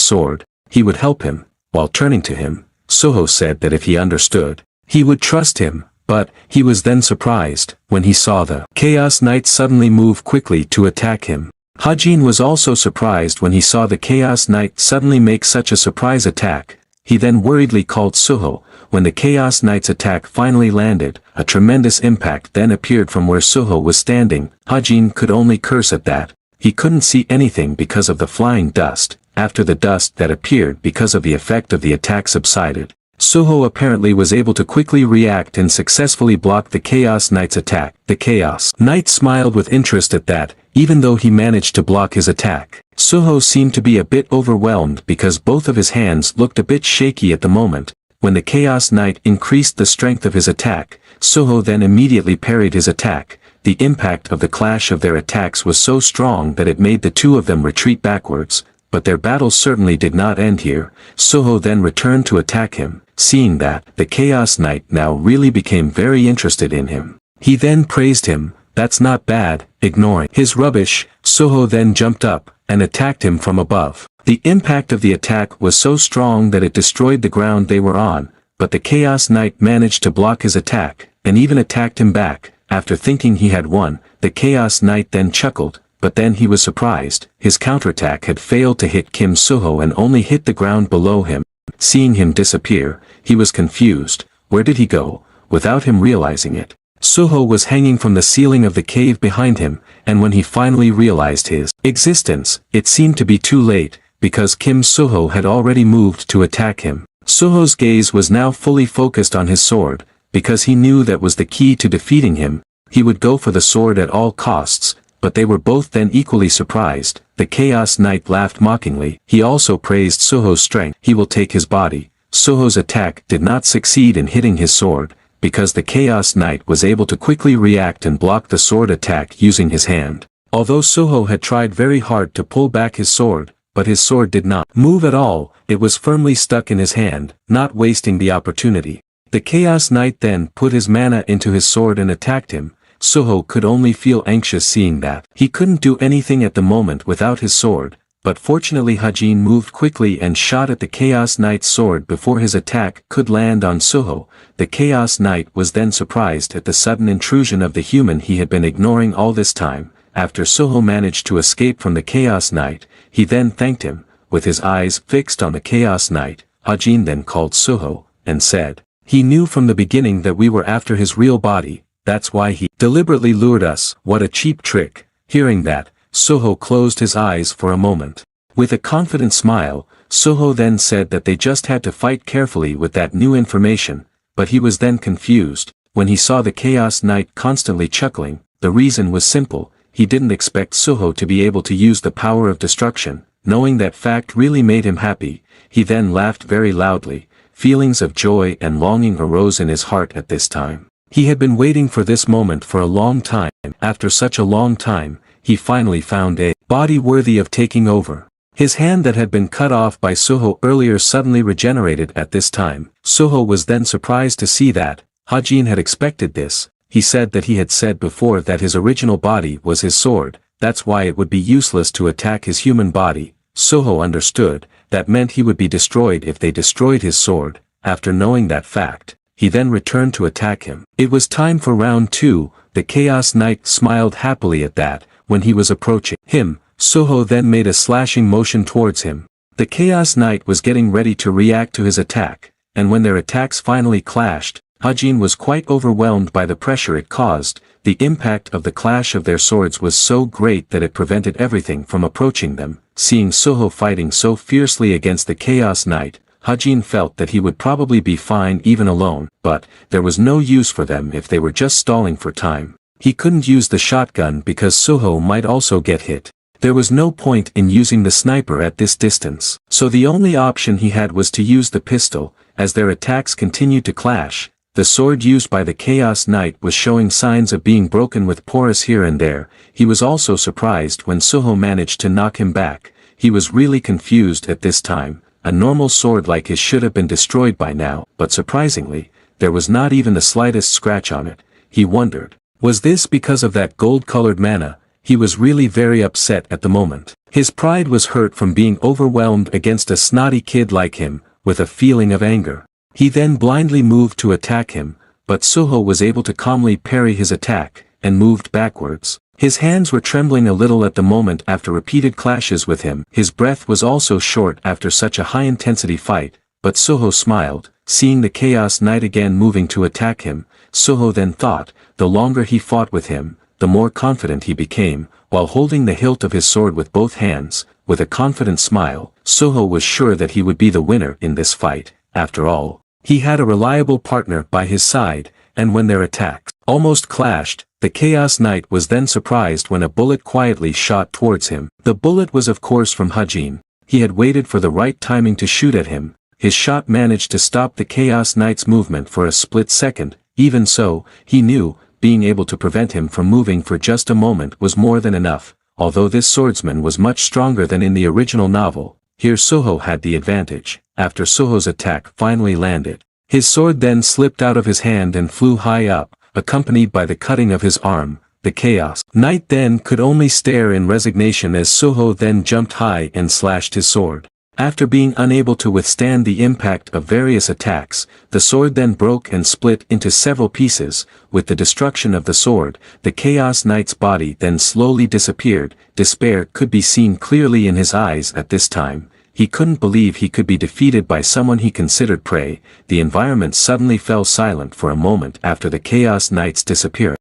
sword, he would help him. While turning to him, Soho said that if he understood, he would trust him, but he was then surprised when he saw the Chaos Knight suddenly move quickly to attack him. Hajin was also surprised when he saw the Chaos Knight suddenly make such a surprise attack. He then worriedly called Soho. When the Chaos Knight's attack finally landed, a tremendous impact then appeared from where Soho was standing. Hajin could only curse at that. He couldn't see anything because of the flying dust. After the dust that appeared because of the effect of the attack subsided, Soho apparently was able to quickly react and successfully block the Chaos Knight's attack. The Chaos Knight smiled with interest at that, even though he managed to block his attack. Soho seemed to be a bit overwhelmed because both of his hands looked a bit shaky at the moment. When the Chaos Knight increased the strength of his attack, Soho then immediately parried his attack. The impact of the clash of their attacks was so strong that it made the two of them retreat backwards. But their battle certainly did not end here. Soho then returned to attack him. Seeing that, the Chaos Knight now really became very interested in him. He then praised him. That's not bad. Ignoring his rubbish, Soho then jumped up and attacked him from above. The impact of the attack was so strong that it destroyed the ground they were on, but the Chaos Knight managed to block his attack, and even attacked him back. After thinking he had won, the Chaos Knight then chuckled, but then he was surprised. His counterattack had failed to hit Kim Soho and only hit the ground below him. Seeing him disappear, he was confused. Where did he go? Without him realizing it, Soho was hanging from the ceiling of the cave behind him, and when he finally realized his existence, it seemed to be too late, because Kim Soho had already moved to attack him. Soho's gaze was now fully focused on his sword, because he knew that was the key to defeating him. He would go for the sword at all costs, but they were both then equally surprised. The Chaos Knight laughed mockingly. He also praised Soho's strength. He will take his body. Soho's attack did not succeed in hitting his sword, because the Chaos Knight was able to quickly react and block the sword attack using his hand. Although Soho had tried very hard to pull back his sword, but his sword did not move at all. It was firmly stuck in his hand, not wasting the opportunity. The Chaos Knight then put his mana into his sword and attacked him. Soho could only feel anxious seeing that. He couldn't do anything at the moment without his sword, but fortunately Hajin moved quickly and shot at the Chaos Knight's sword before his attack could land on Soho. The Chaos Knight was then surprised at the sudden intrusion of the human he had been ignoring all this time. After Soho managed to escape from the Chaos Knight, he then thanked him. With his eyes fixed on the Chaos Knight, Hajin then called Soho, and said, "He knew from the beginning that we were after his real body, that's why he deliberately lured us. What a cheap trick." Hearing that, Soho closed his eyes for a moment. With a confident smile, Soho then said that they just had to fight carefully with that new information, but he was then confused. When he saw the Chaos Knight constantly chuckling, the reason was simple. He didn't expect Soho to be able to use the power of destruction. Knowing that fact really made him happy. He then laughed very loudly. Feelings of joy and longing arose in his heart at this time. He had been waiting for this moment for a long time. After such a long time, he finally found a body worthy of taking over. His hand that had been cut off by Soho earlier suddenly regenerated at this time. Soho was then surprised to see that. Hajin had expected this. He said that he had said before that his original body was his sword. That's why it would be useless to attack his human body. Soho understood. That meant he would be destroyed if they destroyed his sword. After knowing that fact, he then returned to attack him. It was time for round 2. The Chaos Knight smiled happily at that. When he was approaching him, Soho then made a slashing motion towards him. The Chaos Knight was getting ready to react to his attack, and when their attacks finally clashed, Hajin was quite overwhelmed by the pressure it caused. The impact of the clash of their swords was so great that it prevented everything from approaching them. Seeing Soho fighting so fiercely against the Chaos Knight, Hajin felt that he would probably be fine even alone, but there was no use for them if they were just stalling for time. He couldn't use the shotgun because Soho might also get hit. There was no point in using the sniper at this distance. So the only option he had was to use the pistol. As their attacks continued to clash, the sword used by the Chaos Knight was showing signs of being broken with pores here and there. He was also surprised when Soho managed to knock him back. He was really confused at this time. A normal sword like his should have been destroyed by now, but surprisingly, there was not even the slightest scratch on it. He wondered, was this because of that gold-colored mana? He was really very upset at the moment. His pride was hurt from being overwhelmed against a snotty kid like him, with a feeling of anger. He then blindly moved to attack him, but Soho was able to calmly parry his attack, and moved backwards. His hands were trembling a little at the moment after repeated clashes with him. His breath was also short after such a high-intensity fight, but Soho smiled, seeing the Chaos Knight again moving to attack him. Soho then thought, the longer he fought with him, the more confident he became. While holding the hilt of his sword with both hands, with a confident smile, Soho was sure that he would be the winner in this fight. After all, he had a reliable partner by his side, and when their attacks almost clashed, the Chaos Knight was then surprised when a bullet quietly shot towards him. The bullet was of course from Hajin. He had waited for the right timing to shoot at him. His shot managed to stop the Chaos Knight's movement for a split second. Even so, he knew, being able to prevent him from moving for just a moment was more than enough. Although this swordsman was much stronger than in the original novel, here Soho had the advantage. After Soho's attack finally landed, his sword then slipped out of his hand and flew high up, accompanied by the cutting of his arm. The Chaos Knight then could only stare in resignation as Soho then jumped high and slashed his sword. After being unable to withstand the impact of various attacks, the sword then broke and split into several pieces. With the destruction of the sword, the Chaos Knight's body then slowly disappeared. Despair could be seen clearly in his eyes at this time. He couldn't believe he could be defeated by someone he considered prey. The environment suddenly fell silent for a moment after the Chaos Knight's disappearance.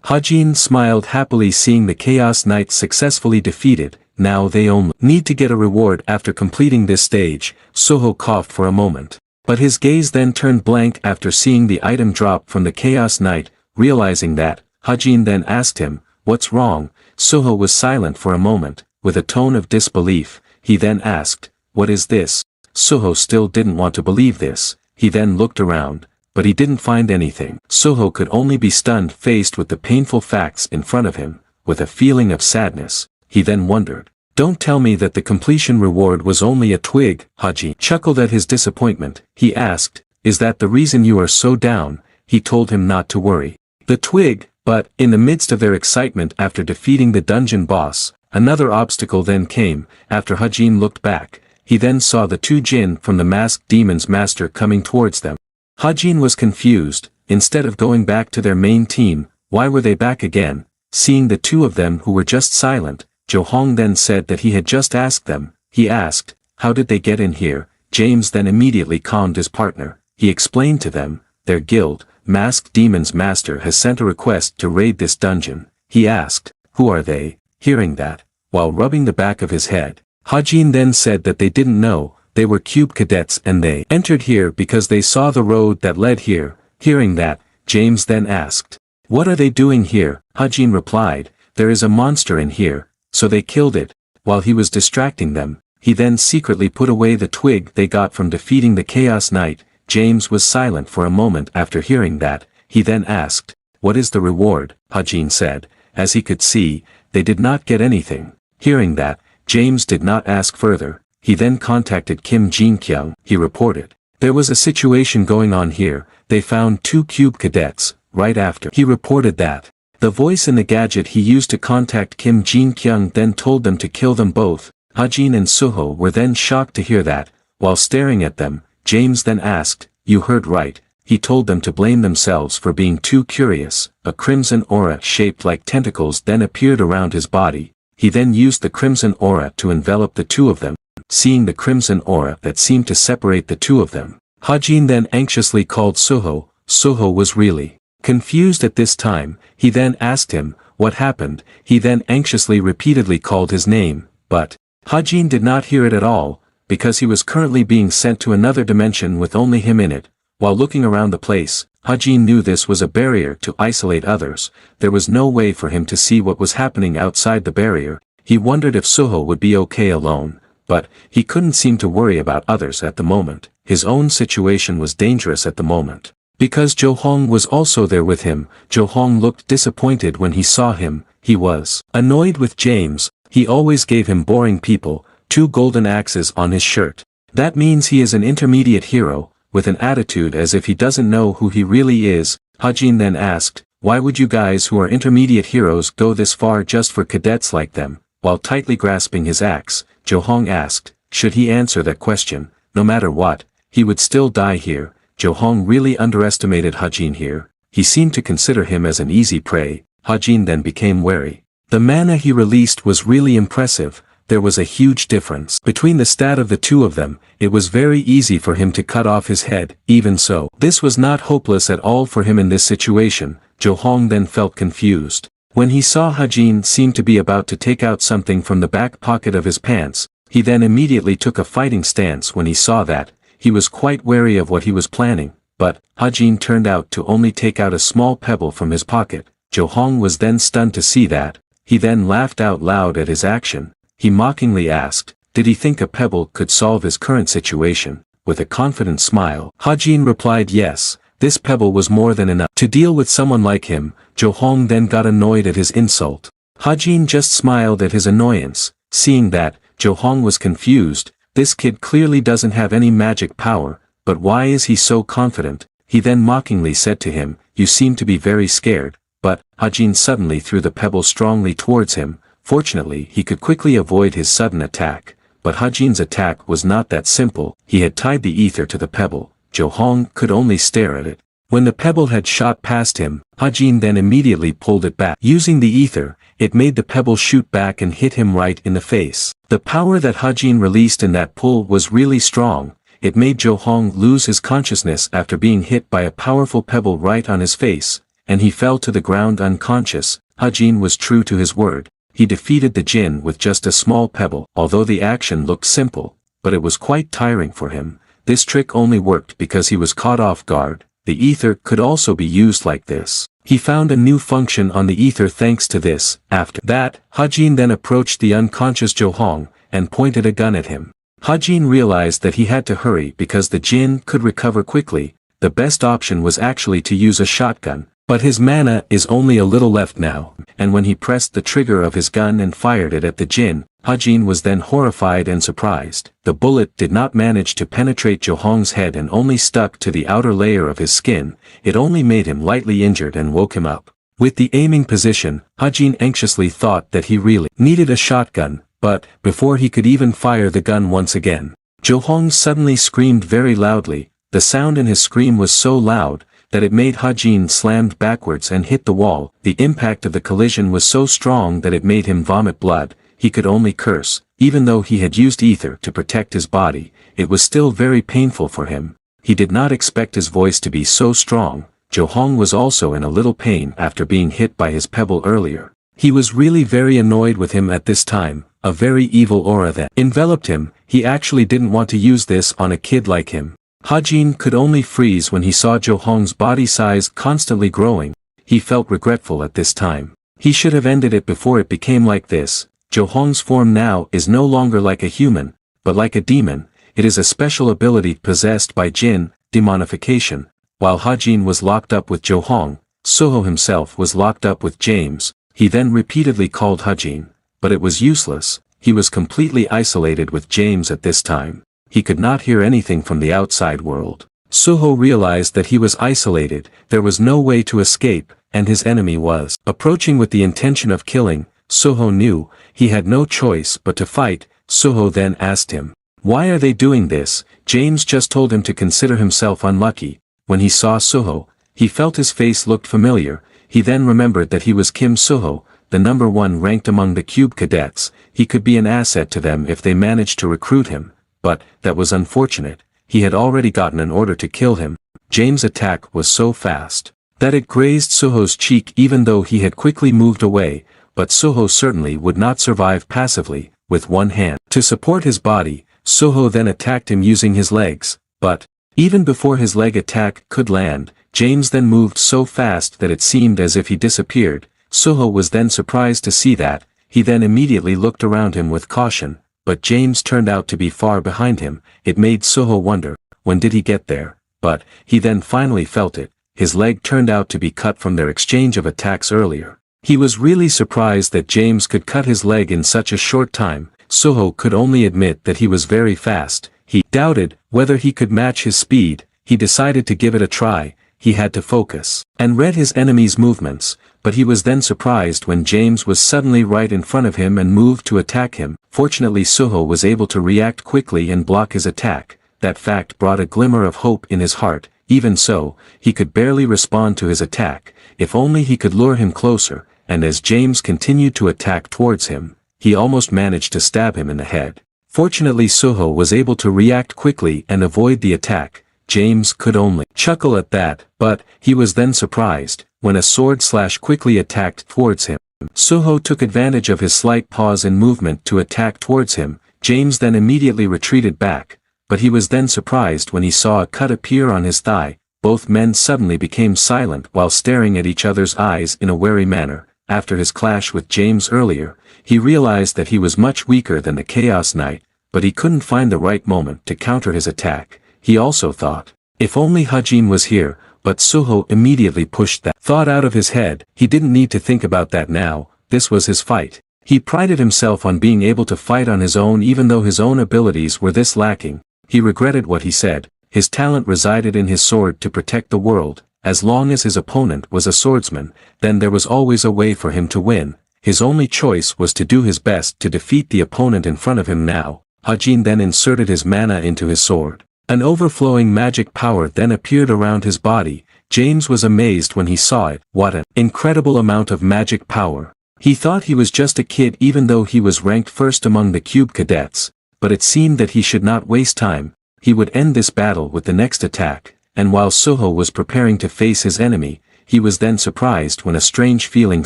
Hajin smiled happily seeing the Chaos Knight successfully defeated. Now they only need to get a reward after completing this stage. Soho coughed for a moment, but his gaze then turned blank after seeing the item drop from the Chaos Knight. Realizing that, Hajin then asked him, "What's wrong?" Soho was silent for a moment, with a tone of disbelief. He then asked, "What is this?" Soho still didn't want to believe this. He then looked around, but he didn't find anything. Soho could only be stunned faced with the painful facts in front of him. With a feeling of sadness, he then wondered, "Don't tell me that the completion reward was only a twig." Hajin chuckled at his disappointment. He asked, "Is that the reason you are so down?" He told him not to worry. The twig, but, in the midst of their excitement after defeating the dungeon boss, another obstacle then came. After Hajin looked back, he then saw the two Jin from the masked demon's master coming towards them. Hajin was confused. Instead of going back to their main team, why were they back again? Seeing the two of them who were just silent, Johong then said that he had just asked them. He asked, "How did they get in here?" James then immediately calmed his partner. He explained to them, "Their guild, Masked Demon's Master has sent a request to raid this dungeon." He asked, "Who are they?" Hearing that, while rubbing the back of his head, Hajin then said that they didn't know. They were cube cadets and they entered here because they saw the road that led here. Hearing that, James then asked, "What are they doing here?" Hajin replied, "There is a monster in here, so they killed it." While he was distracting them, he then secretly put away the twig they got from defeating the Chaos Knight. James was silent for a moment after hearing that. He then asked, "What is the reward?" Hajin said, as he could see, they did not get anything. Hearing that, James did not ask further. He then contacted Kim Jin-kyung. He reported, "There was a situation going on here. They found two cube cadets." Right after he reported that, the voice in the gadget he used to contact Kim Jin-kyung then told them to kill them both. Hajin and Soho were then shocked to hear that. While staring at them, James then asked, "You heard right." He told them to blame themselves for being too curious. A crimson aura shaped like tentacles then appeared around his body. He then used the crimson aura to envelop the two of them. Seeing the crimson aura that seemed to separate the two of them, Hajin then anxiously called Soho. Soho was really confused at this time. He then asked him, "What happened?" He then anxiously repeatedly called his name, but Hajin did not hear it at all, because he was currently being sent to another dimension with only him in it. While looking around the place, Hajin knew this was a barrier to isolate others. There was no way for him to see what was happening outside the barrier. He wondered if Soho would be okay alone, but he couldn't seem to worry about others at the moment. His own situation was dangerous at the moment. Because Johong was also there with him, Johong looked disappointed when he saw him. He was annoyed with James. He always gave him boring people, 2 golden axes on his shirt. That means he is an intermediate hero, with an attitude as if he doesn't know who he really is. Hajin then asked, why would you guys who are intermediate heroes go this far just for cadets like them? While tightly grasping his axe, Johong asked, should he answer that question, no matter what, he would still die here. Johong really underestimated Hajin here. He seemed to consider him as an easy prey. Hajin then became wary. The mana he released was really impressive. There was a huge difference between the stat of the two of them. It was very easy for him to cut off his head. Even so, this was not hopeless at all for him in this situation. Johong then felt confused. When he saw Hajin seem to be about to take out something from the back pocket of his pants, he then immediately took a fighting stance. When he saw that, he was quite wary of what he was planning, but Hajin turned out to only take out a small pebble from his pocket. Johong was then stunned to see that. He then laughed out loud at his action. He mockingly asked, did he think a pebble could solve his current situation? With a confident smile, Hajin replied yes, this pebble was more than enough to deal with someone like him. Johong then got annoyed at his insult. Hajin just smiled at his annoyance. Seeing that, Johong was confused. This kid clearly doesn't have any magic power, but why is he so confident? He then mockingly said to him, you seem to be very scared. But Hajin suddenly threw the pebble strongly towards him. Fortunately, he could quickly avoid his sudden attack. But Hajin's attack was not that simple. He had tied the ether to the pebble. Johong could only stare at it. When the pebble had shot past him, Hajin then immediately pulled it back. Using the ether, it made the pebble shoot back and hit him right in the face. The power that Hajin released in that pull was really strong. It made Johong lose his consciousness after being hit by a powerful pebble right on his face, and he fell to the ground unconscious. Hajin was true to his word. He defeated the jinn with just a small pebble. Although the action looked simple, but it was quite tiring for him. This trick only worked because he was caught off guard. The ether could also be used like this. He found a new function on the ether thanks to this. After that, Hajin then approached the unconscious Johong, and pointed a gun at him. Hajin realized that he had to hurry because the jinn could recover quickly. The best option was actually to use a shotgun. But his mana is only a little left now, and when he pressed the trigger of his gun and fired it at the jinn, Hajin was then horrified and surprised. The bullet did not manage to penetrate Johong's head and only stuck to the outer layer of his skin. It only made him lightly injured and woke him up. With the aiming position, Hajin anxiously thought that he really needed a shotgun, but before he could even fire the gun once again, Johong suddenly screamed very loudly. The sound in his scream was so loud that it made Hajin slammed backwards and hit the wall. The impact of the collision was so strong that it made him vomit blood. He could only curse. Even though he had used ether to protect his body, it was still very painful for him. He did not expect his voice to be so strong. Johong was also in a little pain after being hit by his pebble earlier. He was really very annoyed with him at this time. A very evil aura that enveloped him. He actually didn't want to use this on a kid like him. Hajin could only freeze when he saw Johong's body size constantly growing. He felt regretful at this time. He should have ended it before it became like this. Johong's form now is no longer like a human, but like a demon. It is a special ability possessed by jinn, demonification. While Hajin was locked up with Johong, Soho himself was locked up with James. He then repeatedly called Hajin, but it was useless. He was completely isolated with James at this time. He could not hear anything from the outside world. Soho realized that he was isolated, there was no way to escape, and his enemy was approaching with the intention of killing. Soho knew he had no choice but to fight. Soho then asked him, why are they doing this? James just told him to consider himself unlucky. When he saw Soho, he felt his face looked familiar. He then remembered that he was Kim Soho, the number 1 ranked among the Cube cadets. He could be an asset to them if they managed to recruit him. But that was unfortunate. He had already gotten an order to kill him. James' attack was so fast that it grazed Soho's cheek even though he had quickly moved away, but Soho certainly would not survive passively. With one hand to support his body, Soho then attacked him using his legs, but even before his leg attack could land, James then moved so fast that it seemed as if he disappeared. Soho was then surprised to see that. He then immediately looked around him with caution. But James turned out to be far behind him. It made Soho wonder, when did he get there? But he then finally felt it. His leg turned out to be cut from their exchange of attacks earlier. He was really surprised that James could cut his leg in such a short time. Soho could only admit that he was very fast. He doubted whether he could match his speed. He decided to give it a try. He had to focus and read his enemy's movements, but he was then surprised when James was suddenly right in front of him and moved to attack him. Fortunately, Soho was able to react quickly and block his attack. That fact brought a glimmer of hope in his heart. Even so, he could barely respond to his attack. If only he could lure him closer, and as James continued to attack towards him, he almost managed to stab him in the head. Fortunately, Soho was able to react quickly and avoid the attack. James could only chuckle at that, but he was then surprised when a sword slash quickly attacked towards him. Soho took advantage of his slight pause in movement to attack towards him. James then immediately retreated back, but he was then surprised when he saw a cut appear on his thigh. Both men suddenly became silent while staring at each other's eyes in a wary manner. After his clash with James earlier, he realized that he was much weaker than the Chaos Knight, but he couldn't find the right moment to counter his attack. He also thought, if only Hajin was here, but Soho immediately pushed that thought out of his head. He didn't need to think about that now. This was his fight. He prided himself on being able to fight on his own even though his own abilities were this lacking. He regretted what he said. His talent resided in his sword to protect the world. As long as his opponent was a swordsman, then there was always a way for him to win. His only choice was to do his best to defeat the opponent in front of him now. Hajin then inserted his mana into his sword. An overflowing magic power then appeared around his body. James was amazed when he saw it. What an incredible amount of magic power. He thought he was just a kid even though he was ranked first among the cube cadets, but it seemed that he should not waste time. He would end this battle with the next attack, and while Soho was preparing to face his enemy, he was then surprised when a strange feeling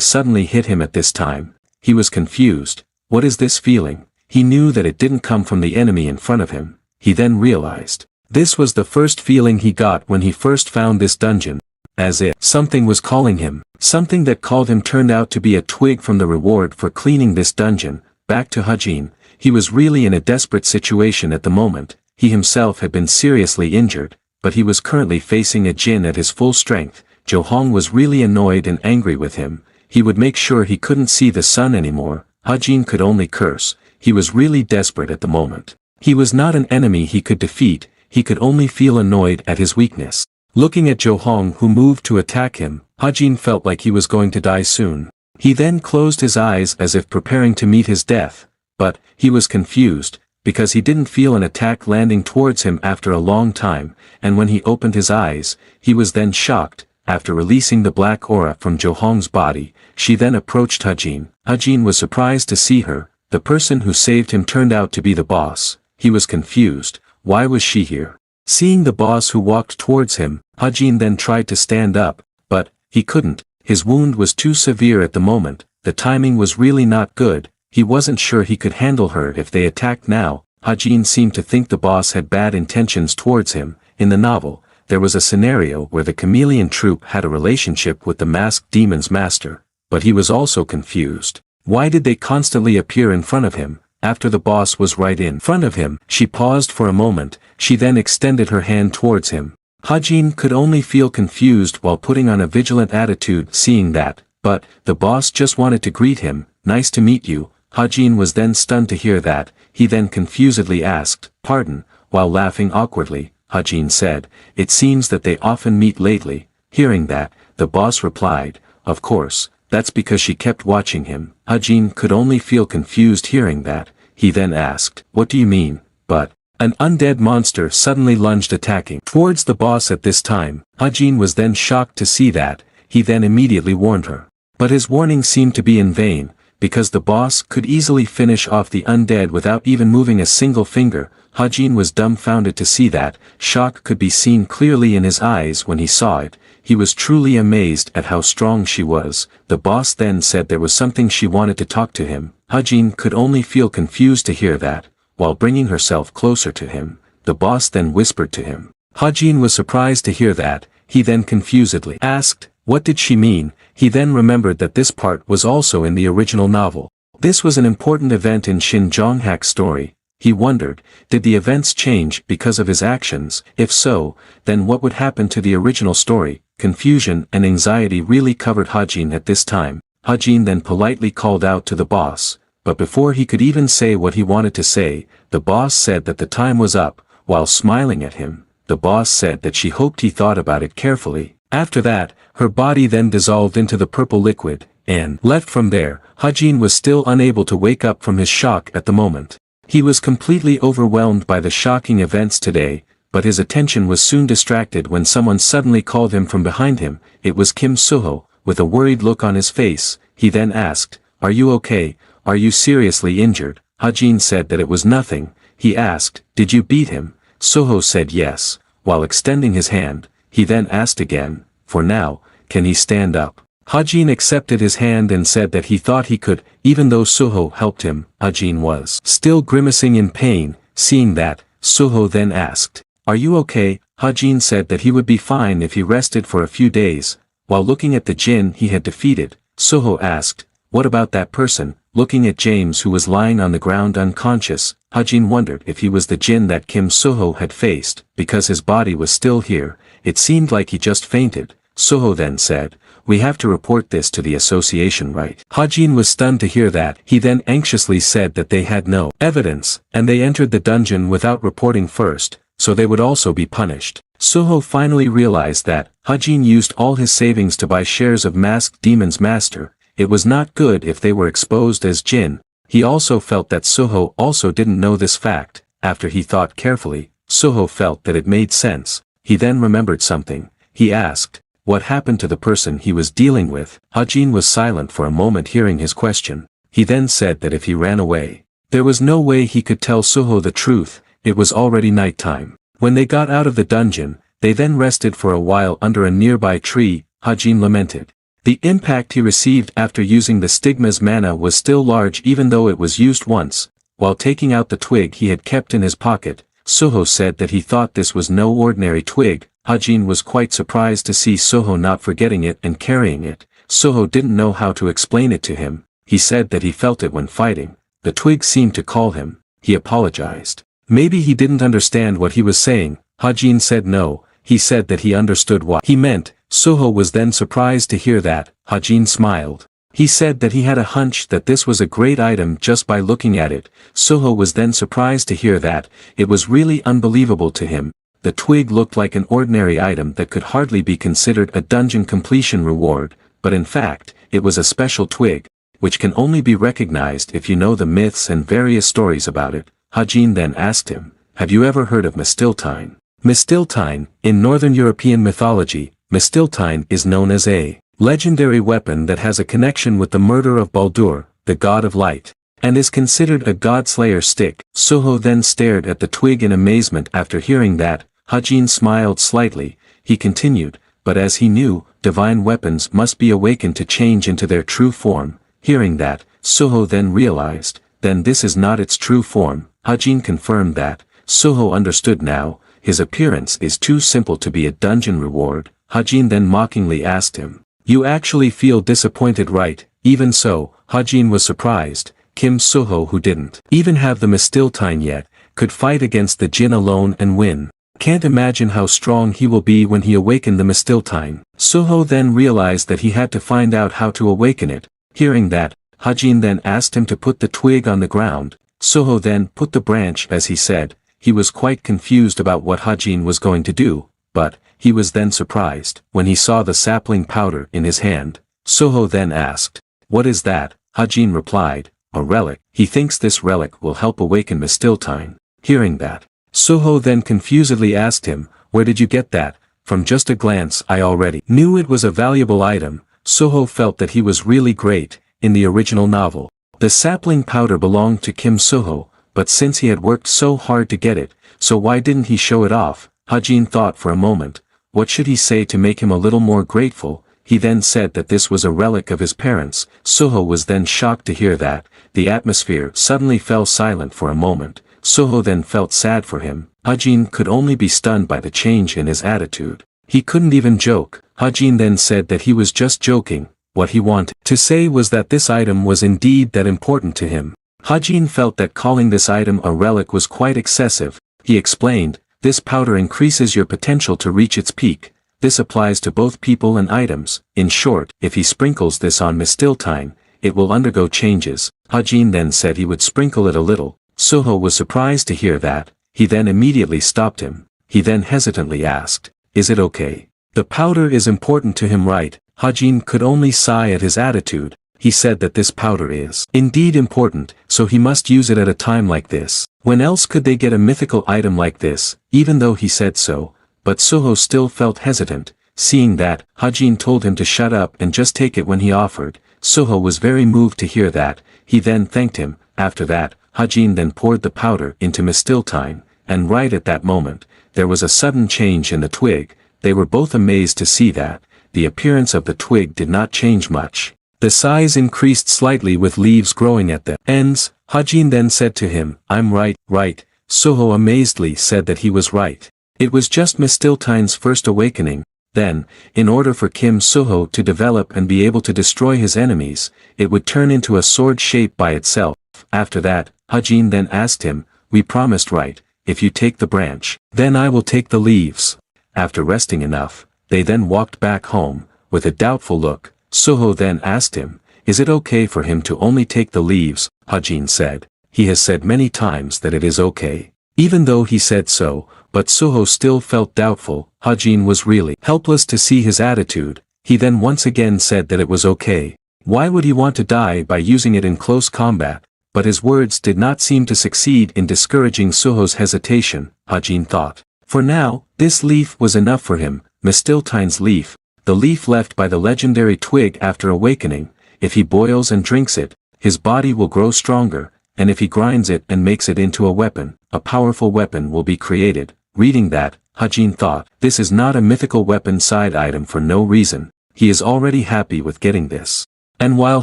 suddenly hit him at this time. He was confused. What is this feeling? He knew that it didn't come from the enemy in front of him. He then realized this was the first feeling he got when he first found this dungeon. As if something was calling him. Something that called him turned out to be a twig from the reward for cleaning this dungeon. Back to Hajin. He was really in a desperate situation at the moment. He himself had been seriously injured, but he was currently facing a Jin at his full strength. Johong was really annoyed and angry with him. He would make sure he couldn't see the sun anymore. Hajin could only curse. He was really desperate at the moment. He was not an enemy he could defeat. He could only feel annoyed at his weakness. Looking at Johong who moved to attack him, Hajin felt like he was going to die soon. He then closed his eyes as if preparing to meet his death, but he was confused, because he didn't feel an attack landing towards him after a long time, and when he opened his eyes, he was then shocked. After releasing the black aura from Johong's body, she then approached Hajin. Hajin was surprised to see her. The person who saved him turned out to be the boss. He was confused. Why was she here? Seeing the boss who walked towards him, Hajin then tried to stand up, but he couldn't. His wound was too severe at the moment. The timing was really not good. He wasn't sure he could handle her if they attacked now. Hajin seemed to think the boss had bad intentions towards him. In the novel, there was a scenario where the chameleon troupe had a relationship with the masked demon's master, but he was also confused. Why did they constantly appear in front of him, after the boss was right in front of him? She paused for a moment. She then extended her hand towards him. Hajin could only feel confused while putting on a vigilant attitude seeing that, but the boss just wanted to greet him. Nice to meet you. Hajin was then stunned to hear that. He then confusedly asked, pardon, while laughing awkwardly. Hajin said, it seems that they often meet lately. Hearing that, the boss replied, of course, that's because she kept watching him. Hajin could only feel confused hearing that. He then asked, what do you mean? But an undead monster suddenly lunged attacking towards the boss at this time. Hajin was then shocked to see that. He then immediately warned her. But his warning seemed to be in vain, because the boss could easily finish off the undead without even moving a single finger. Hajin was dumbfounded to see that. Shock could be seen clearly in his eyes when he saw it. He was truly amazed at how strong she was. The boss then said there was something she wanted to talk to him. Hajin could only feel confused to hear that. While bringing herself closer to him, the boss then whispered to him. Hajin was surprised to hear that. He then confusedly asked, what did she mean? He then remembered that this part was also in the original novel. This was an important event in Shin Jong-hak's story. He wondered, did the events change because of his actions? If so, then what would happen to the original story? Confusion and anxiety really covered Hajin at this time. Hajin then politely called out to the boss, but before he could even say what he wanted to say, the boss said that the time was up. While smiling at him, the boss said that she hoped he thought about it carefully. After that, her body then dissolved into the purple liquid, and left from there. Hajin was still unable to wake up from his shock at the moment. He was completely overwhelmed by the shocking events today, but his attention was soon distracted when someone suddenly called him from behind him. It was Kim Suho, with a worried look on his face. He then asked, "Are you okay? Are you seriously injured?" Hajin said that it was nothing. He asked, "Did you beat him?" Suho said yes, while extending his hand. He then asked again, "For now, can he stand up?" Hajin accepted his hand and said that he thought he could, even though Suho helped him. Hajin was still grimacing in pain. Seeing that, Suho then asked, "Are you okay?" Hajin said that he would be fine if he rested for a few days. While looking at the jinn he had defeated, Suho asked, "What about that person?" Looking at James, who was lying on the ground unconscious, Hajin wondered if he was the jinn that Kim Suho had faced. Because his body was still here, it seemed like he just fainted. Suho then said, "We have to report this to the association, right?" Hajin was stunned to hear that. He then anxiously said that they had no evidence, and they entered the dungeon without reporting first, so they would also be punished. Suho finally realized that Hajin used all his savings to buy shares of Masked Demon's Master. It was not good if they were exposed as jinn. He also felt that Suho also didn't know this fact. After he thought carefully, Suho felt that it made sense. He then remembered something. He asked, "What happened to the person he was dealing with?" Hajin was silent for a moment hearing his question. He then said that if he ran away, there was no way he could tell Suho the truth. It was already nighttime. When they got out of the dungeon, they then rested for a while under a nearby tree. Hajin lamented. The impact he received after using the stigma's mana was still large even though it was used once. While taking out the twig he had kept in his pocket, Suho said that he thought this was no ordinary twig. Hajin was quite surprised to see Suho not forgetting it and carrying it. Suho didn't know how to explain it to him. He said that he felt it when fighting. The twig seemed to call him. He apologized. Maybe he didn't understand what he was saying. Hajin said no. He said that he understood what he meant. Suho was then surprised to hear that. Hajin smiled. He said that he had a hunch that this was a great item just by looking at it. Suho was then surprised to hear that. It was really unbelievable to him. The twig looked like an ordinary item that could hardly be considered a dungeon completion reward, but in fact, it was a special twig, which can only be recognized if you know the myths and various stories about it. Hajin then asked him, "Have you ever heard of Mistiltine?" Mistiltine, in Northern European mythology, Mistiltine is known as a legendary weapon that has a connection with the murder of Baldur, the god of light, and is considered a god-slayer stick. Suho then stared at the twig in amazement after hearing that. Hajin smiled slightly. He continued, "But as he knew, divine weapons must be awakened to change into their true form." Hearing that, Suho then realized, then this is not its true form. Hajin confirmed that. Suho understood now. His appearance is too simple to be a dungeon reward. Hajin then mockingly asked him, "You actually feel disappointed, right?" Even so, Hajin was surprised. Kim Suho, who didn't even have the Mistiltine yet, could fight against the jinn alone and win. Can't imagine how strong he will be when he awakened the Mistiltine. Suho then realized that he had to find out how to awaken it. Hearing that, Hajin then asked him to put the twig on the ground. Suho then put the branch as he said. He was quite confused about what Hajin was going to do, but he was then surprised when he saw the sapling powder in his hand. Suho then asked, "What is that?" Hajin replied, "A relic." He thinks this relic will help awaken Mistiltine. Hearing that, Suho then confusedly asked him, "Where did you get that?" From just a glance I already knew it was a valuable item. Suho felt that he was really great. In the original novel, the sapling powder belonged to Kim Suho, but since he had worked so hard to get it, so why didn't he show it off? Hajin thought for a moment. What should he say to make him a little more grateful? He then said that this was a relic of his parents. Suho was then shocked to hear that. The atmosphere suddenly fell silent for a moment. Suho then felt sad for him. Hajin could only be stunned by the change in his attitude. He couldn't even joke. Hajin then said that he was just joking. What he wanted to say was that this item was indeed that important to him. Hajin felt that calling this item a relic was quite excessive. He explained, "This powder increases your potential to reach its peak. This applies to both people and items. In short, if he sprinkles this on Mistiltine, it will undergo changes. Hajin then said he would sprinkle it a little. Soho was surprised to hear that. He then immediately stopped him. He then hesitantly asked, "Is it okay? The powder is important to him, right?" Hajin could only sigh at his attitude. He said that this powder is indeed important, so he must use it at a time like this. When else could they get a mythical item like this, even though he said so? But Soho still felt hesitant. Seeing that, Hajin told him to shut up and just take it when he offered. Soho was very moved to hear that. He then thanked him. After that, Hajin then poured the powder into Mistiltine, and right at that moment, there was a sudden change in the twig. They were both amazed to see that. The appearance of the twig did not change much. The size increased slightly with leaves growing at the ends. Hajin then said to him, "I'm right, right." Soho amazedly said that he was right. It was just Mistiltine's first awakening. Then, in order for Kim Soho to develop and be able to destroy his enemies, it would turn into a sword shape by itself. After that, Hajin then asked him, "We promised, right? If you take the branch, then I will take the leaves." After resting enough, they then walked back home. With a doubtful look, Soho then asked him, "Is it okay for him to only take the leaves?" Hajin said, "He has said many times that it is okay." Even though he said so, but Soho still felt doubtful. Hajin was really helpless to see his attitude. He then once again said that it was okay. Why would he want to die by using it in close combat? But his words did not seem to succeed in discouraging Soho's hesitation, Hajin thought. For now, this leaf was enough for him, Mistiltine's leaf, the leaf left by the legendary twig after awakening. If he boils and drinks it, his body will grow stronger, and if he grinds it and makes it into a weapon, a powerful weapon will be created. Reading that, Hajin thought, this is not a mythical weapon side item for no reason. He is already happy with getting this. And while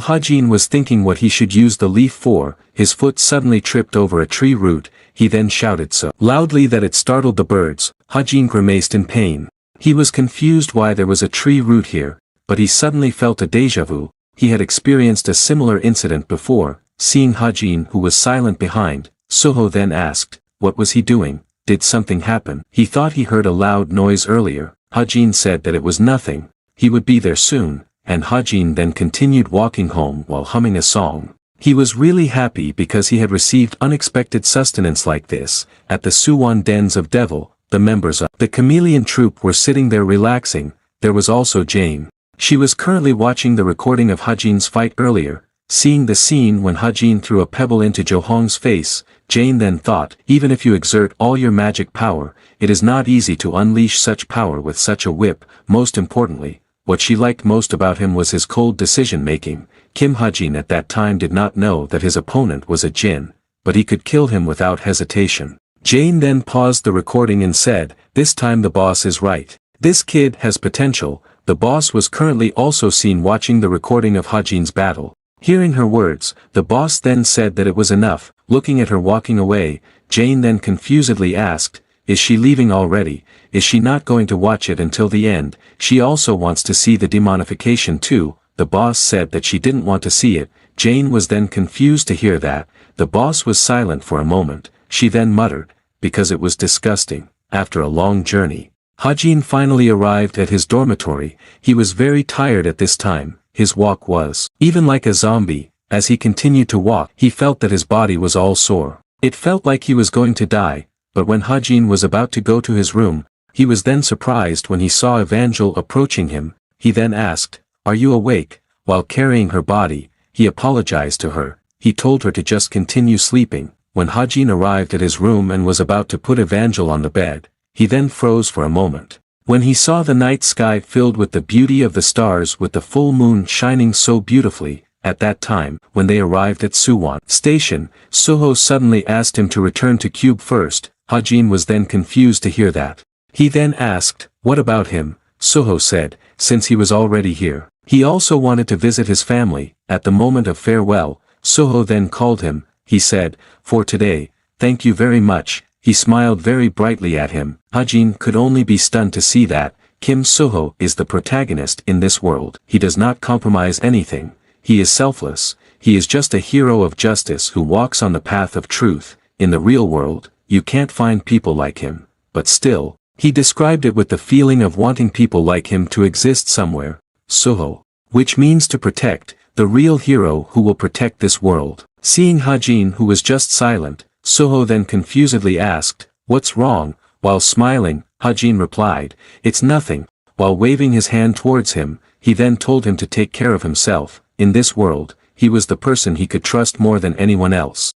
Hajin was thinking what he should use the leaf for, his foot suddenly tripped over a tree root. He then shouted so loudly that it startled the birds. Hajin grimaced in pain. He was confused why there was a tree root here, but he suddenly felt a déjà vu. He had experienced a similar incident before. Seeing Hajin, who was silent behind, Soho then asked, what was he doing? Did something happen? He thought he heard a loud noise earlier. Hajin said that it was nothing. He would be there soon, and Hajin then continued walking home while humming a song. He was really happy because he had received unexpected sustenance like this. At the Suwon dens of Devil, the members of the chameleon troupe were sitting there relaxing. There was also Jane. She was currently watching the recording of Hajin's fight earlier. Seeing the scene when Hajin threw a pebble into Jo-hong's face, Jane then thought, even if you exert all your magic power, it is not easy to unleash such power with such a whip. Most importantly, what she liked most about him was his cold decision-making. Kim Hajin at that time did not know that his opponent was a jinn, but he could kill him without hesitation. Jane then paused the recording and said, this time the boss is right. This kid has potential. The boss was currently also seen watching the recording of Hajin's battle. Hearing her words, the boss then said that it was enough. Looking at her walking away, Jane then confusedly asked, is she leaving already? Is she not going to watch it until the end? She also wants to see the demonification too. The boss said that she didn't want to see it. Jane was then confused to hear that. The boss was silent for a moment. She then muttered, because it was disgusting. After a long journey, Hajin finally arrived at his dormitory. He was very tired at this time. His walk was even like a zombie. As he continued to walk, he felt that his body was all sore. It felt like he was going to die. But when Hajin was about to go to his room, he was then surprised when he saw Evangel approaching him. He then asked, are you awake? While carrying her body, he apologized to her. He told her to just continue sleeping. When Hajin arrived at his room and was about to put Evangel on the bed, he then froze for a moment. When he saw the night sky filled with the beauty of the stars with the full moon shining so beautifully, at that time, when they arrived at Suwon Station, Soho suddenly asked him to return to Cube first. Hajin was then confused to hear that. He then asked, what about him? Soho said, since he was already here. He also wanted to visit his family. At the moment of farewell, Soho then called him. He said, for today, thank you very much. He smiled very brightly at him. Hajin could only be stunned to see that. Kim Soho is the protagonist in this world. He does not compromise anything. He is selfless. He is just a hero of justice who walks on the path of truth. In the real world, you can't find people like him. But still, he described it with the feeling of wanting people like him to exist somewhere. Soho, which means to protect, the real hero who will protect this world. Seeing Hajin, who was just silent, Soho then confusedly asked, "What's wrong?" While smiling, Hajin replied, "It's nothing." While waving his hand towards him, he then told him to take care of himself. In this world, he was the person he could trust more than anyone else.